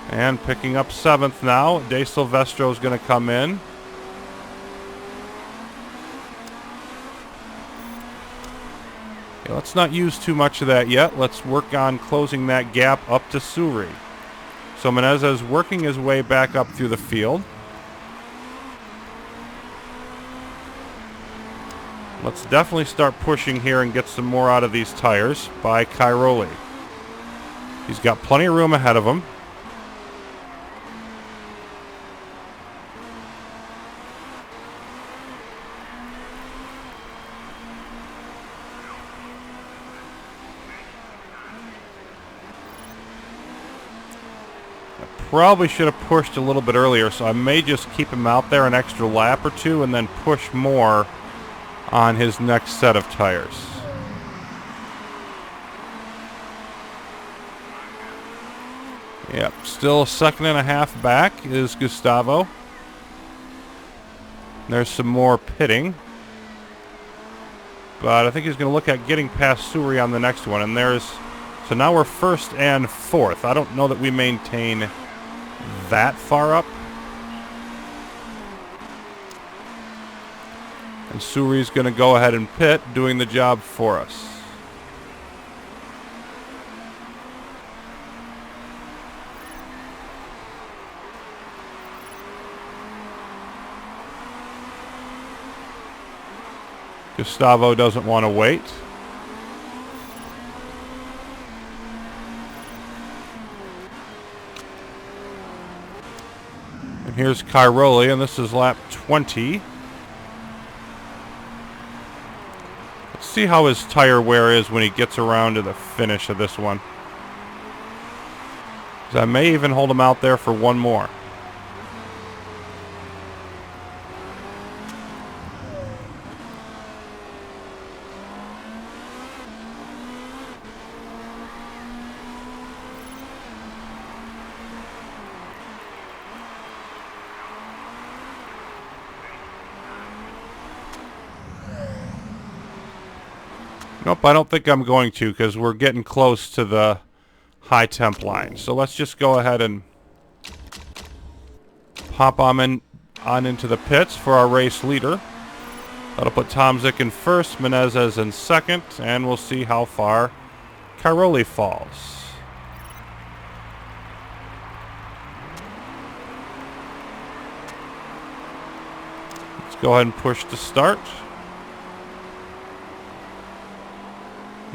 And picking up 7th now. De Silvestro is going to come in. Okay, let's not use too much of that yet. Let's work on closing that gap up to Suri. So Menezes working his way back up through the field. Let's definitely start pushing here and get some more out of these tires by Cairoli. He's got plenty of room ahead of him. Probably should have pushed a little bit earlier, so I may just keep him out there an extra lap or two and then push more on his next set of tires. Yep, still a second and a half back is Gustavo. There's some more pitting. But I think he's going to look at getting past Suri on the next one. And there's... So now we're first and fourth. I don't know that we maintain that far up. And Suri's going to go ahead and pit, doing the job for us. Gustavo doesn't want to wait. And here's Cairoli, and this is lap 20. Let's see how his tire wear is when he gets around to the finish of this one. 'Cause I may even hold him out there for one more. Nope, I don't think I'm going to because we're getting close to the high temp line. So let's just go ahead and pop on into the pits for our race leader. That'll put Tomzik in first, Menezes in second, and we'll see how far Cairoli falls. Let's go ahead and push to start.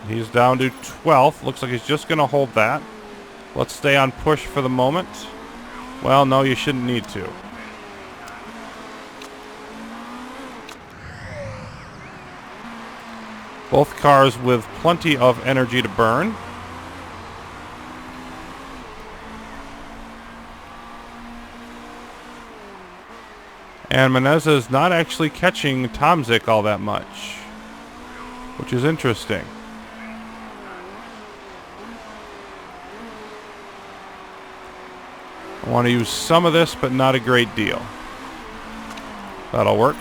He's down to 12th. Looks like he's just going to hold that. Let's stay on push for the moment. Well, no, you shouldn't need to. Both cars with plenty of energy to burn. And Menezes not actually catching Tomzik all that much, which is interesting. I want to use some of this, but not a great deal. That'll work.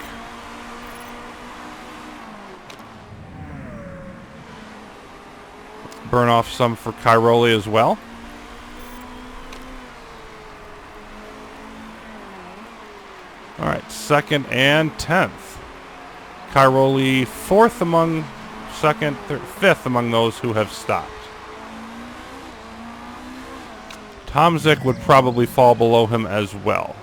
Burn off some for Cairoli as well. Alright, second and 10th. Cairoli fifth among those who have stopped. Tomzik would probably fall below him as well.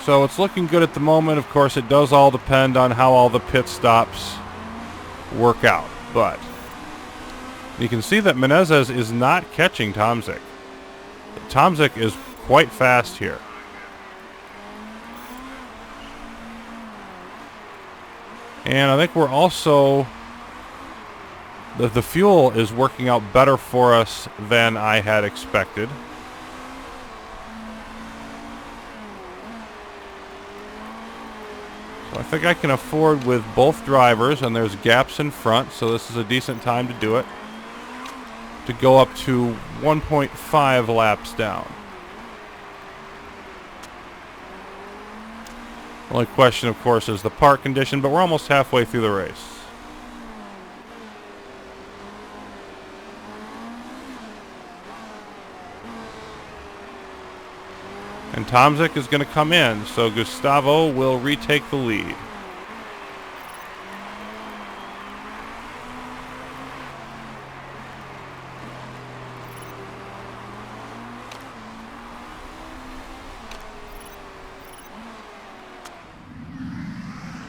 So it's looking good at the moment. Of course, it does all depend on how all the pit stops work out. But you can see that Menezes is not catching Tomzik. Tomzik is quite fast here. And I think we're also... The fuel is working out better for us than I had expected. So I think I can afford with both drivers, and there's gaps in front, so this is a decent time to do it, to go up to 1.5 laps down. The only question, of course, is the park condition, but we're almost halfway through the race. And Tomzik is going to come in, so Gustavo will retake the lead.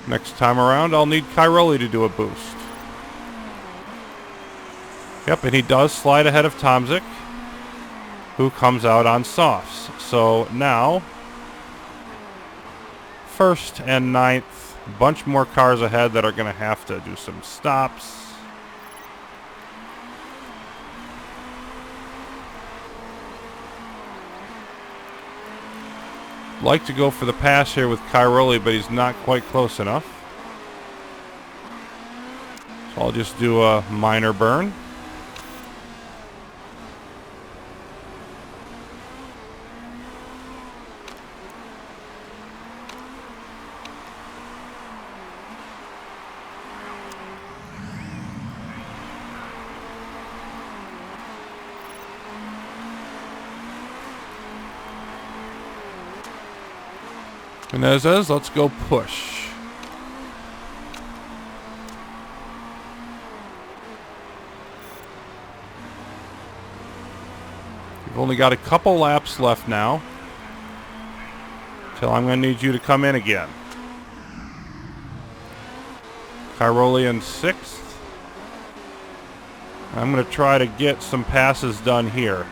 Next time around, I'll need Cairoli to do a boost. Yep, and he does slide ahead of Tomzik, who comes out on softs. So now, 1st and 9th, a bunch more cars ahead that are going to have to do some stops. Like to go for the pass here with Cairoli, but he's not quite close enough. So I'll just do a minor burn. Menezes, let's go push. We've only got a couple laps left now, till I'm going to need you to come in again. Cairoli in 6th. I'm going to try to get some passes done here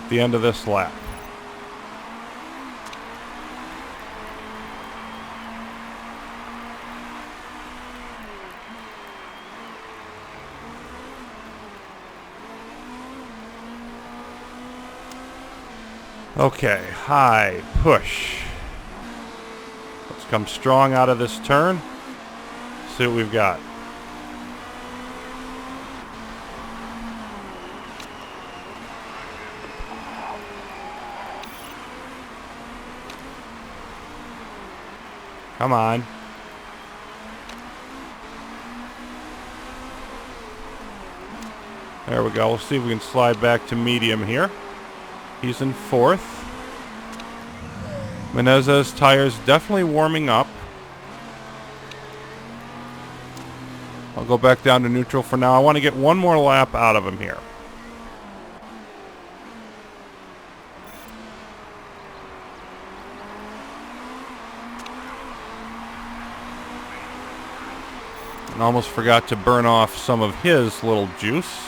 at the end of this lap. Okay, high, push. Let's come strong out of this turn. See what we've got. Come on. There we go. We'll see if we can slide back to medium here. He's in 4th. Menezes' tires definitely warming up. I'll go back down to neutral for now. I want to get one more lap out of him here. And almost forgot to burn off some of his little juice.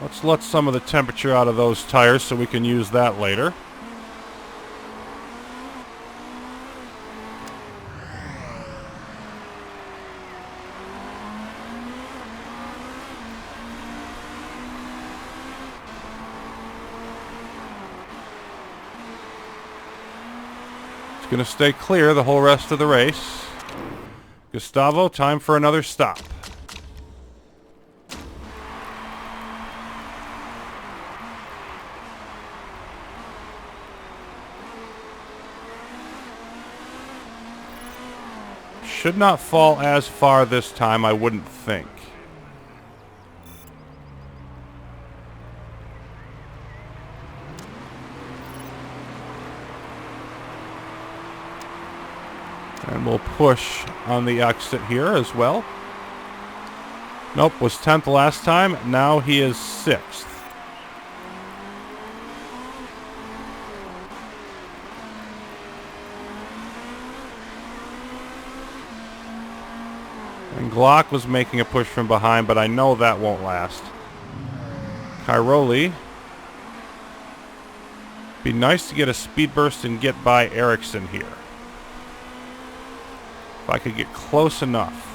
Let's let some of the temperature out of those tires so we can use that later. It's going to stay clear the whole rest of the race. Gustavo, time for another stop. Should not fall as far this time, I wouldn't think. And we'll push on the exit here as well. Nope, was 10th last time. Now he is 6th. And Glock was making a push from behind, but I know that won't last. Cairoli. Be nice to get a speed burst and get by Ericsson here. If I could get close enough.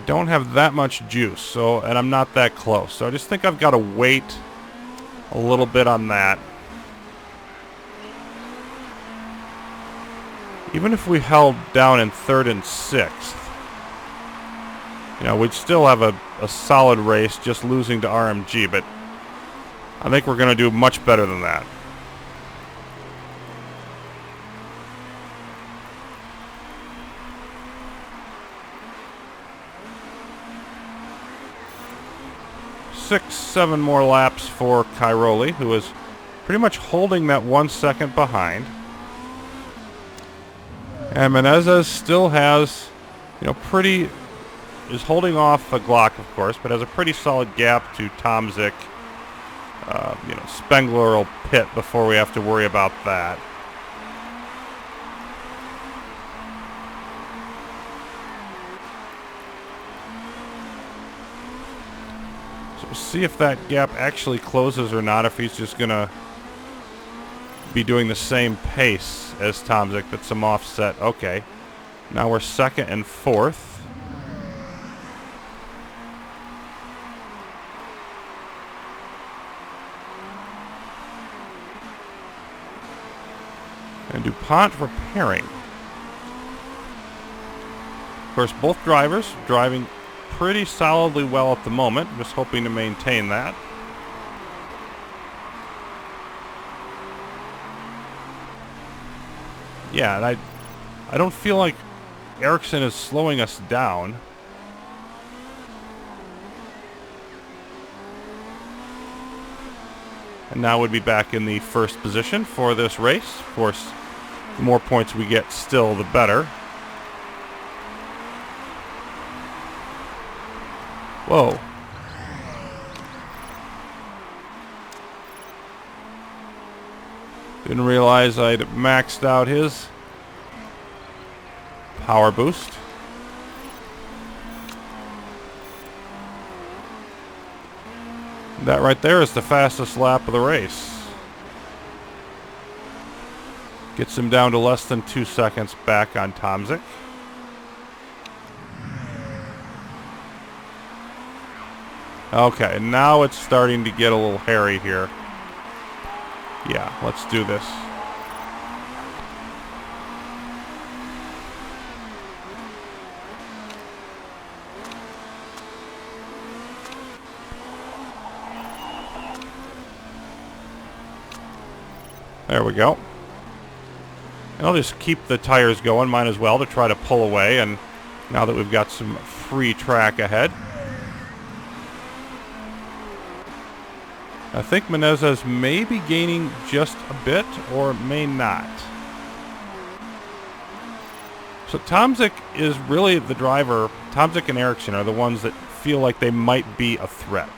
Don't have that much juice, and I'm not that close, so I just think I've got to wait a little bit on that. Even if we held down in 3rd and 6th, you know, we'd still have a solid race, just losing to RMG, but I think we're going to do much better than that. 6, 7 more laps for Cairoli, who is pretty much holding that 1 second behind. And Menezes still has, is holding off a Glock, of course, but has a pretty solid gap to Tomzik. Spengler will pit before we have to worry about that. So we'll see if that gap actually closes or not, if he's just going to be doing the same pace as Tomzik, but some offset. Okay. Now we're second and fourth. And DuPont repairing. Of course, both drivers driving pretty solidly well at the moment. Just hoping to maintain that. Yeah, and I don't feel like Ericsson is slowing us down. And now would be back in the first position for this race. Of course, the more points we get, still the better. Whoa. Didn't realize I'd maxed out his power boost. That right there is the fastest lap of the race. Gets him down to less than 2 seconds back on Tomzik. Okay, now it's starting to get a little hairy here. Yeah, let's do this. There we go. And I'll just keep the tires going, might as well, to try to pull away, and now that we've got some free track ahead. I think Menezes may be gaining just a bit, or may not. So Tomzik is really the driver. Tomzik and Ericsson are the ones that feel like they might be a threat.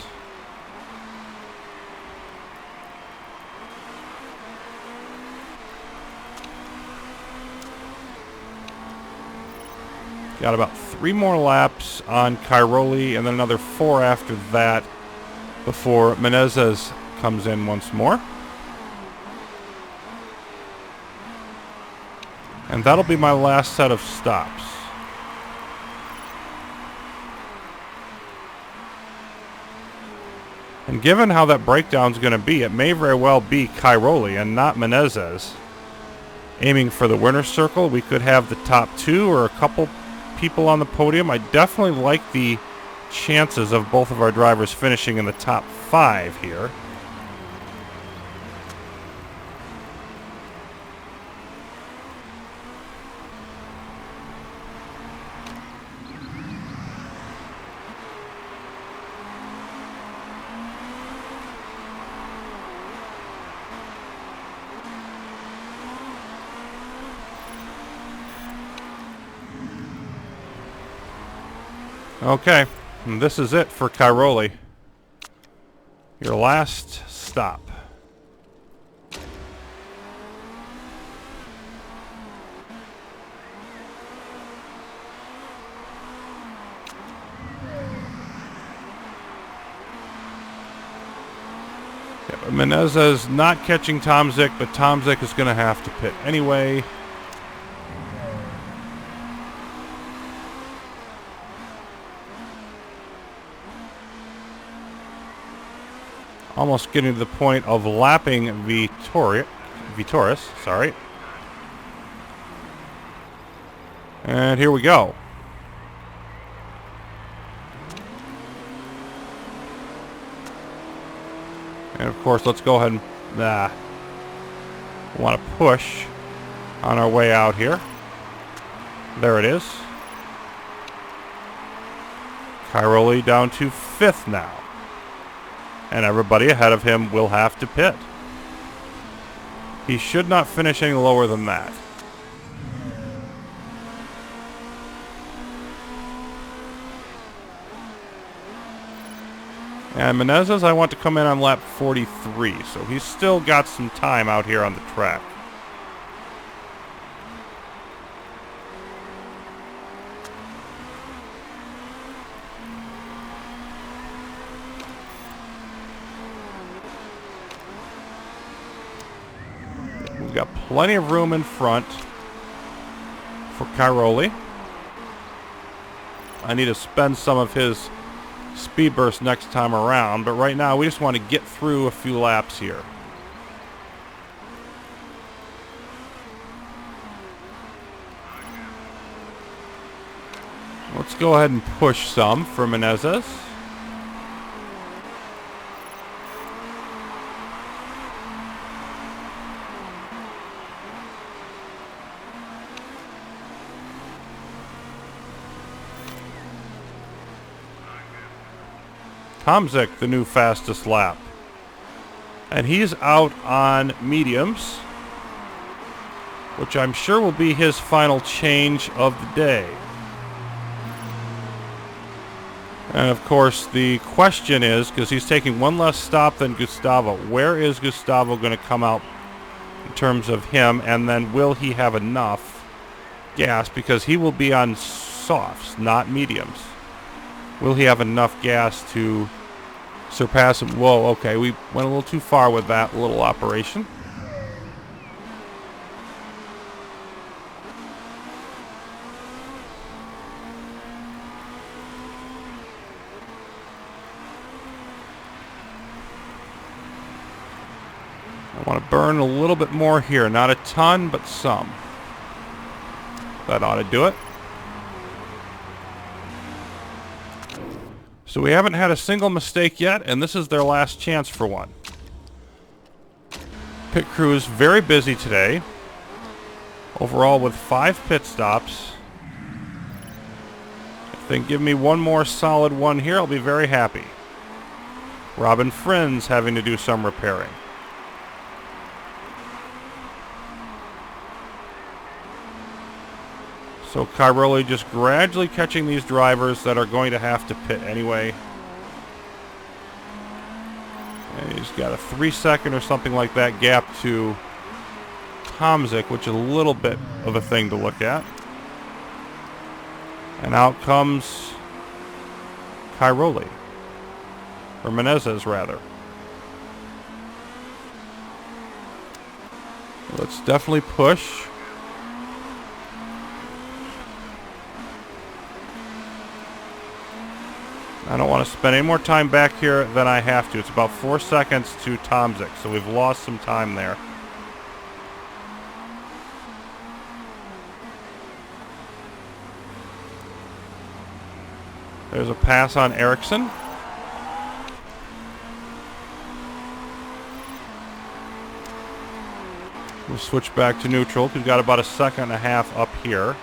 Got about 3 more laps on Cairoli, and then another 4 after that before Menezes comes in once more. And that'll be my last set of stops. And given how that breakdown's going to be, it may very well be Cairoli and not Menezes aiming for the winner's circle. We could have the top 2 or a couple people on the podium. I definitely like the chances of both of our drivers finishing in the top 5 here. Okay, and this is it for Cairoli. Your last stop. Yeah, Menezes not catching Tomzik, but Tomzik is going to have to pit anyway. Almost getting to the point of lapping Vitoris, sorry. And here we go. And of course, let's go ahead and want to push on our way out here. There it is. Cairoli down to 5th now. And everybody ahead of him will have to pit. He should not finish any lower than that. And Menezes, I want to come in on lap 43, so he's still got some time out here on the track. We've got plenty of room in front for Cairoli. I need to spend some of his speed burst next time around, but right now we just want to get through a few laps here. Let's go ahead and push some for Menezes. Tomzik, the new fastest lap. And he's out on mediums, which I'm sure will be his final change of the day. And of course, the question is, because he's taking one less stop than Gustavo, where is Gustavo going to come out in terms of him? And then will he have enough gas? Because he will be on softs, not mediums. Will he have enough gas to surpass him? Whoa, okay, we went a little too far with that little operation. I want to burn a little bit more here. Not a ton, but some. That ought to do it. So we haven't had a single mistake yet, and this is their last chance for one. Pit crew is very busy today. Overall with 5 pit stops. If they give me one more solid one here, I'll be very happy. Robin Friends having to do some repairing. So Cairoli just gradually catching these drivers that are going to have to pit anyway. And he's got a 3-second or something like that gap to Tomzik, which is a little bit of a thing to look at. And out comes Cairoli. Or Menezes, rather. Let's definitely push. I don't want to spend any more time back here than I have to. It's about 4 seconds to Tomzik, so we've lost some time there. There's a pass on Ericsson. We'll switch back to neutral. We've got about a second and a half up here.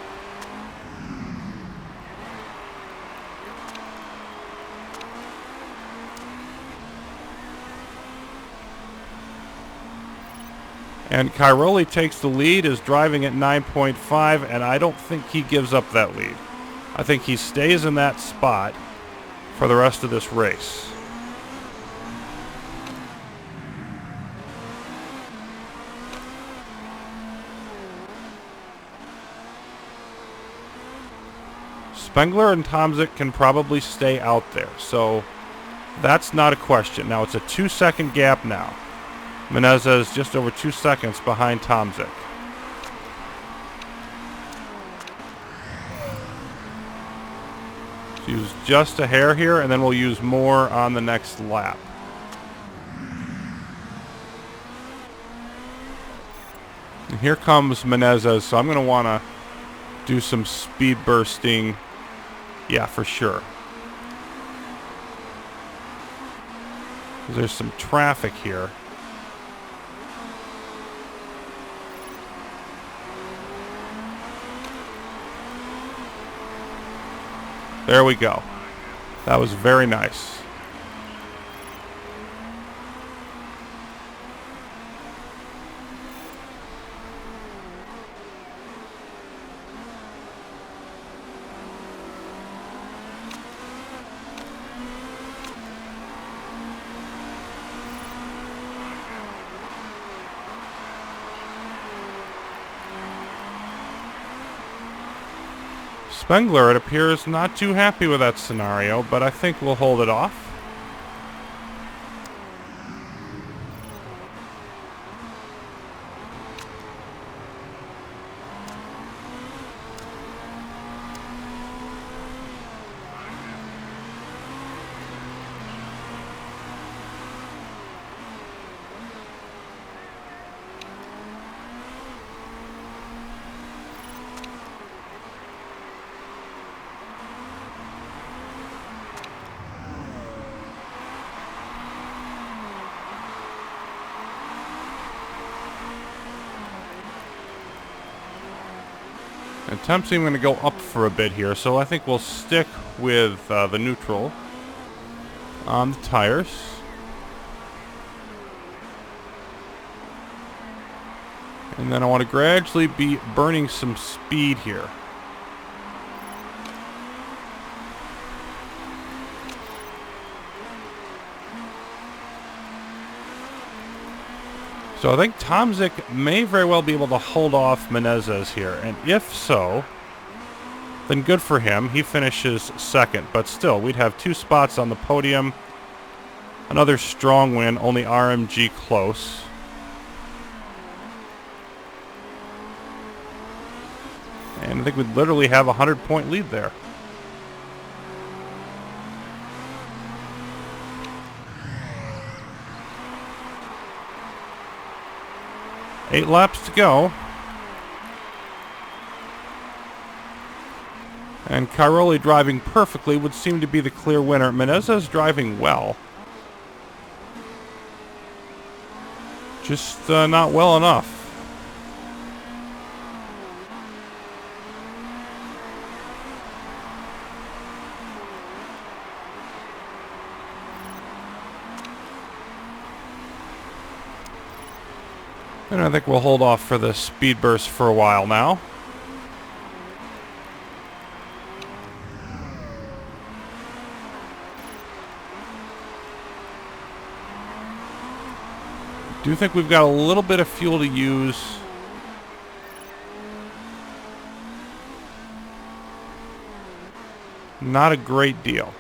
And Cairoli takes the lead, is driving at 9.5, and I don't think he gives up that lead. I think he stays in that spot for the rest of this race. Spengler and Tomzik can probably stay out there, so that's not a question. Now it's a 2-second gap now. Menezes just over 2 seconds behind Tomzik. Let's use just a hair here, and then we'll use more on the next lap. And here comes Menezes, so I'm going to want to do some speed bursting. Yeah, for sure. There's some traffic here. There we go. That was very nice. Spengler, it appears, not too happy with that scenario, but I think we'll hold it off. And temps seem going to go up for a bit here, so I think we'll stick with the neutral on the tires. And then I want to gradually be burning some speed here. So I think Tomzik may very well be able to hold off Menezes here. And if so, then good for him. He finishes second. But still, we'd have 2 spots on the podium. Another strong win, only RMG close. And I think we'd literally have a 100-point lead there. Eight laps to go. And Cairoli driving perfectly would seem to be the clear winner. Menezes driving well. Just not well enough. And I think we'll hold off for the speed burst for a while now. Do think we've got a little bit of fuel to use. Not a great deal.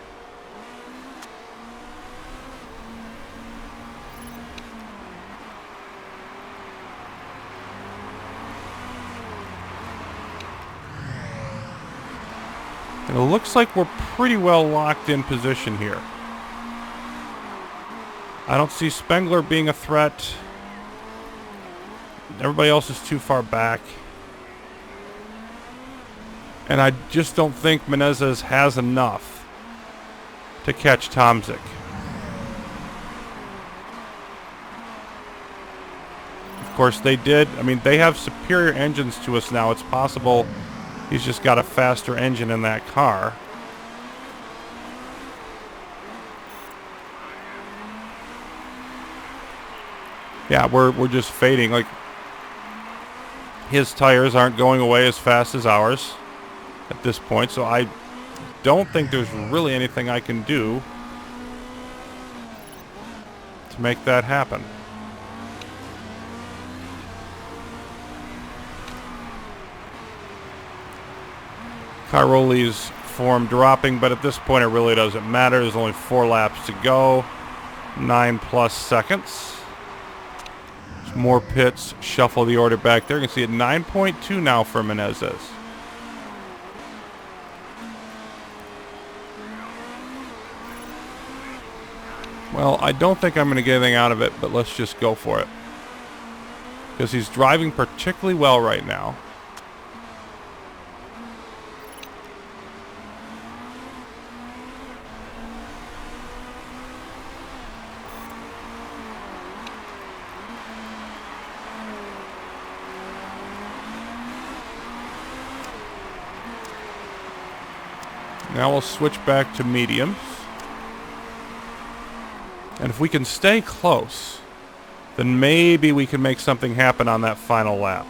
And it looks like we're pretty well locked in position here. I don't see Spengler being a threat. Everybody else is too far back. And I just don't think Menezes has enough to catch Tomzik. Of course, they did. I mean, they have superior engines to us now. It's possible he's just got a faster engine in that car. Yeah, we're just fading. Like, his tires aren't going away as fast as ours at this point, so I don't think there's really anything I can do to make that happen. Cairoli's form dropping, but at this point it really doesn't matter. There's only 4 laps to go. 9+ seconds. More pits, shuffle the order back there. You can see at 9.2 now for Menezes. Well, I don't think I'm going to get anything out of it, but let's just go for it. Because he's driving particularly well right now. Now we'll switch back to mediums. And if we can stay close, then maybe we can make something happen on that final lap.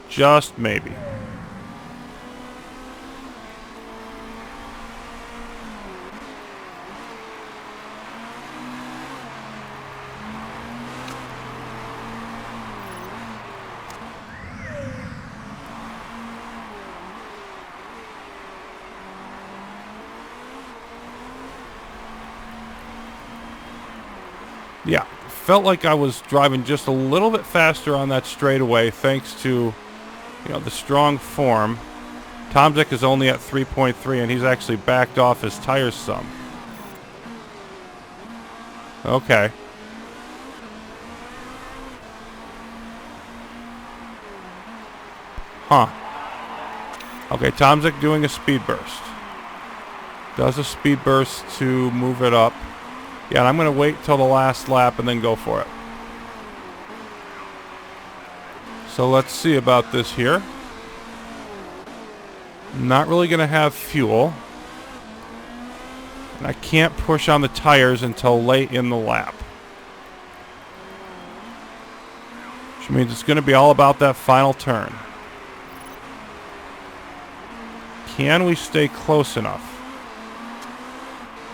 Just maybe. Yeah, felt like I was driving just a little bit faster on that straightaway thanks to, the strong form. Tomzik is only at 3.3, and he's actually backed off his tires some. Okay. Huh. Okay, Tomzik doing a speed burst. Does a speed burst to move it up. Yeah, and I'm going to wait till the last lap and then go for it. So let's see about this here. Not really going to have fuel. And I can't push on the tires until late in the lap. Which means it's going to be all about that final turn. Can we stay close enough?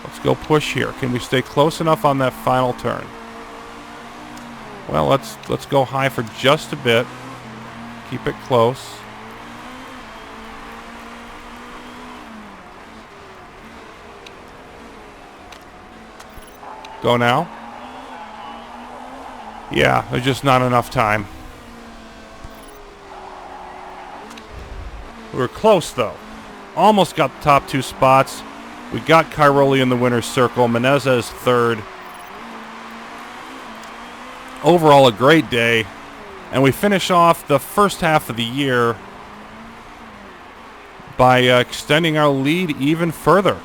Let's go push here. Can we stay close enough on that final turn? Well, let's go high for just a bit. Keep it close. Go now. Yeah, there's just not enough time. We were close, though. Almost got the top two spots. We got Cairoli in the winner's circle. Menezes third. Overall, a great day. And we finish off the first half of the year by extending our lead even further.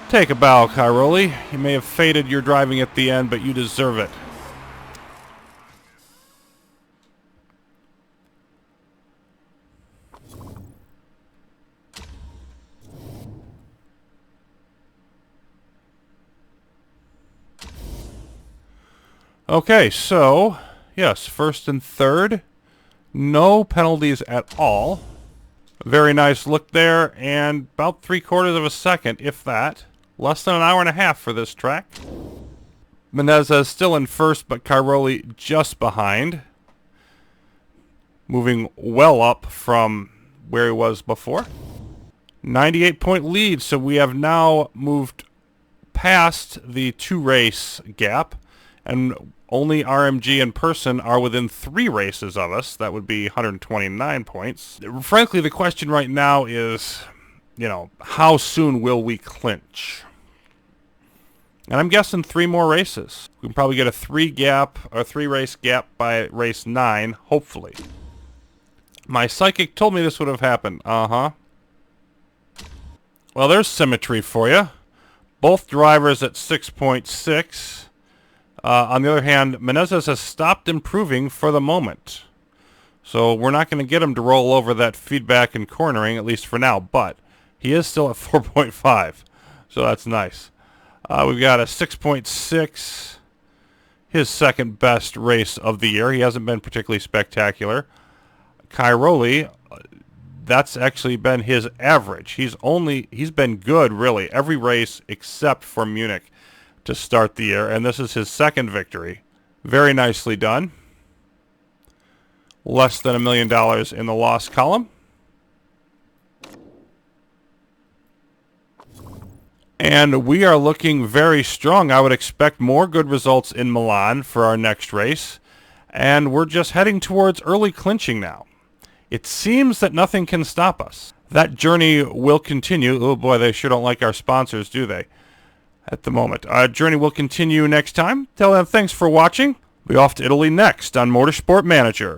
Take a bow, Cairoli. You may have faded your driving at the end, but you deserve it. Okay, so, yes, first and third. No penalties at all. Very nice look there, and about 3/4 of a second, if that. Less than an hour and a half for this track. Menezes still in first, but Cairoli just behind. Moving well up from where he was before. 98-point lead, so we have now moved past the 2-race gap, and only RMG and Person are within 3 races of us. That would be 129 points. Frankly, the question right now is, how soon will we clinch? And I'm guessing 3 more races. We can probably get a 3-race gap by race 9, hopefully. My psychic told me this would have happened. Uh-huh. Well, there's symmetry for you. Both drivers at 6.6. On the other hand, Menezes has stopped improving for the moment. So we're not going to get him to roll over that feedback and cornering, at least for now. But he is still at 4.5. So that's nice. We've got a 6.6. His second best race of the year. He hasn't been particularly spectacular. Cairoli, that's actually been his average. He's been good, really, every race except for Munich to start the year, and this is his second victory. Very nicely done. Less than $1 million in the loss column. And we are looking very strong. I would expect more good results in Milan for our next race. And we're just heading towards early clinching now. It seems that nothing can stop us. That journey will continue. Oh boy, they sure don't like our sponsors, do they? At the moment. Our journey will continue next time. Tell them thanks for watching. We'll be off to Italy next on Motorsport Manager.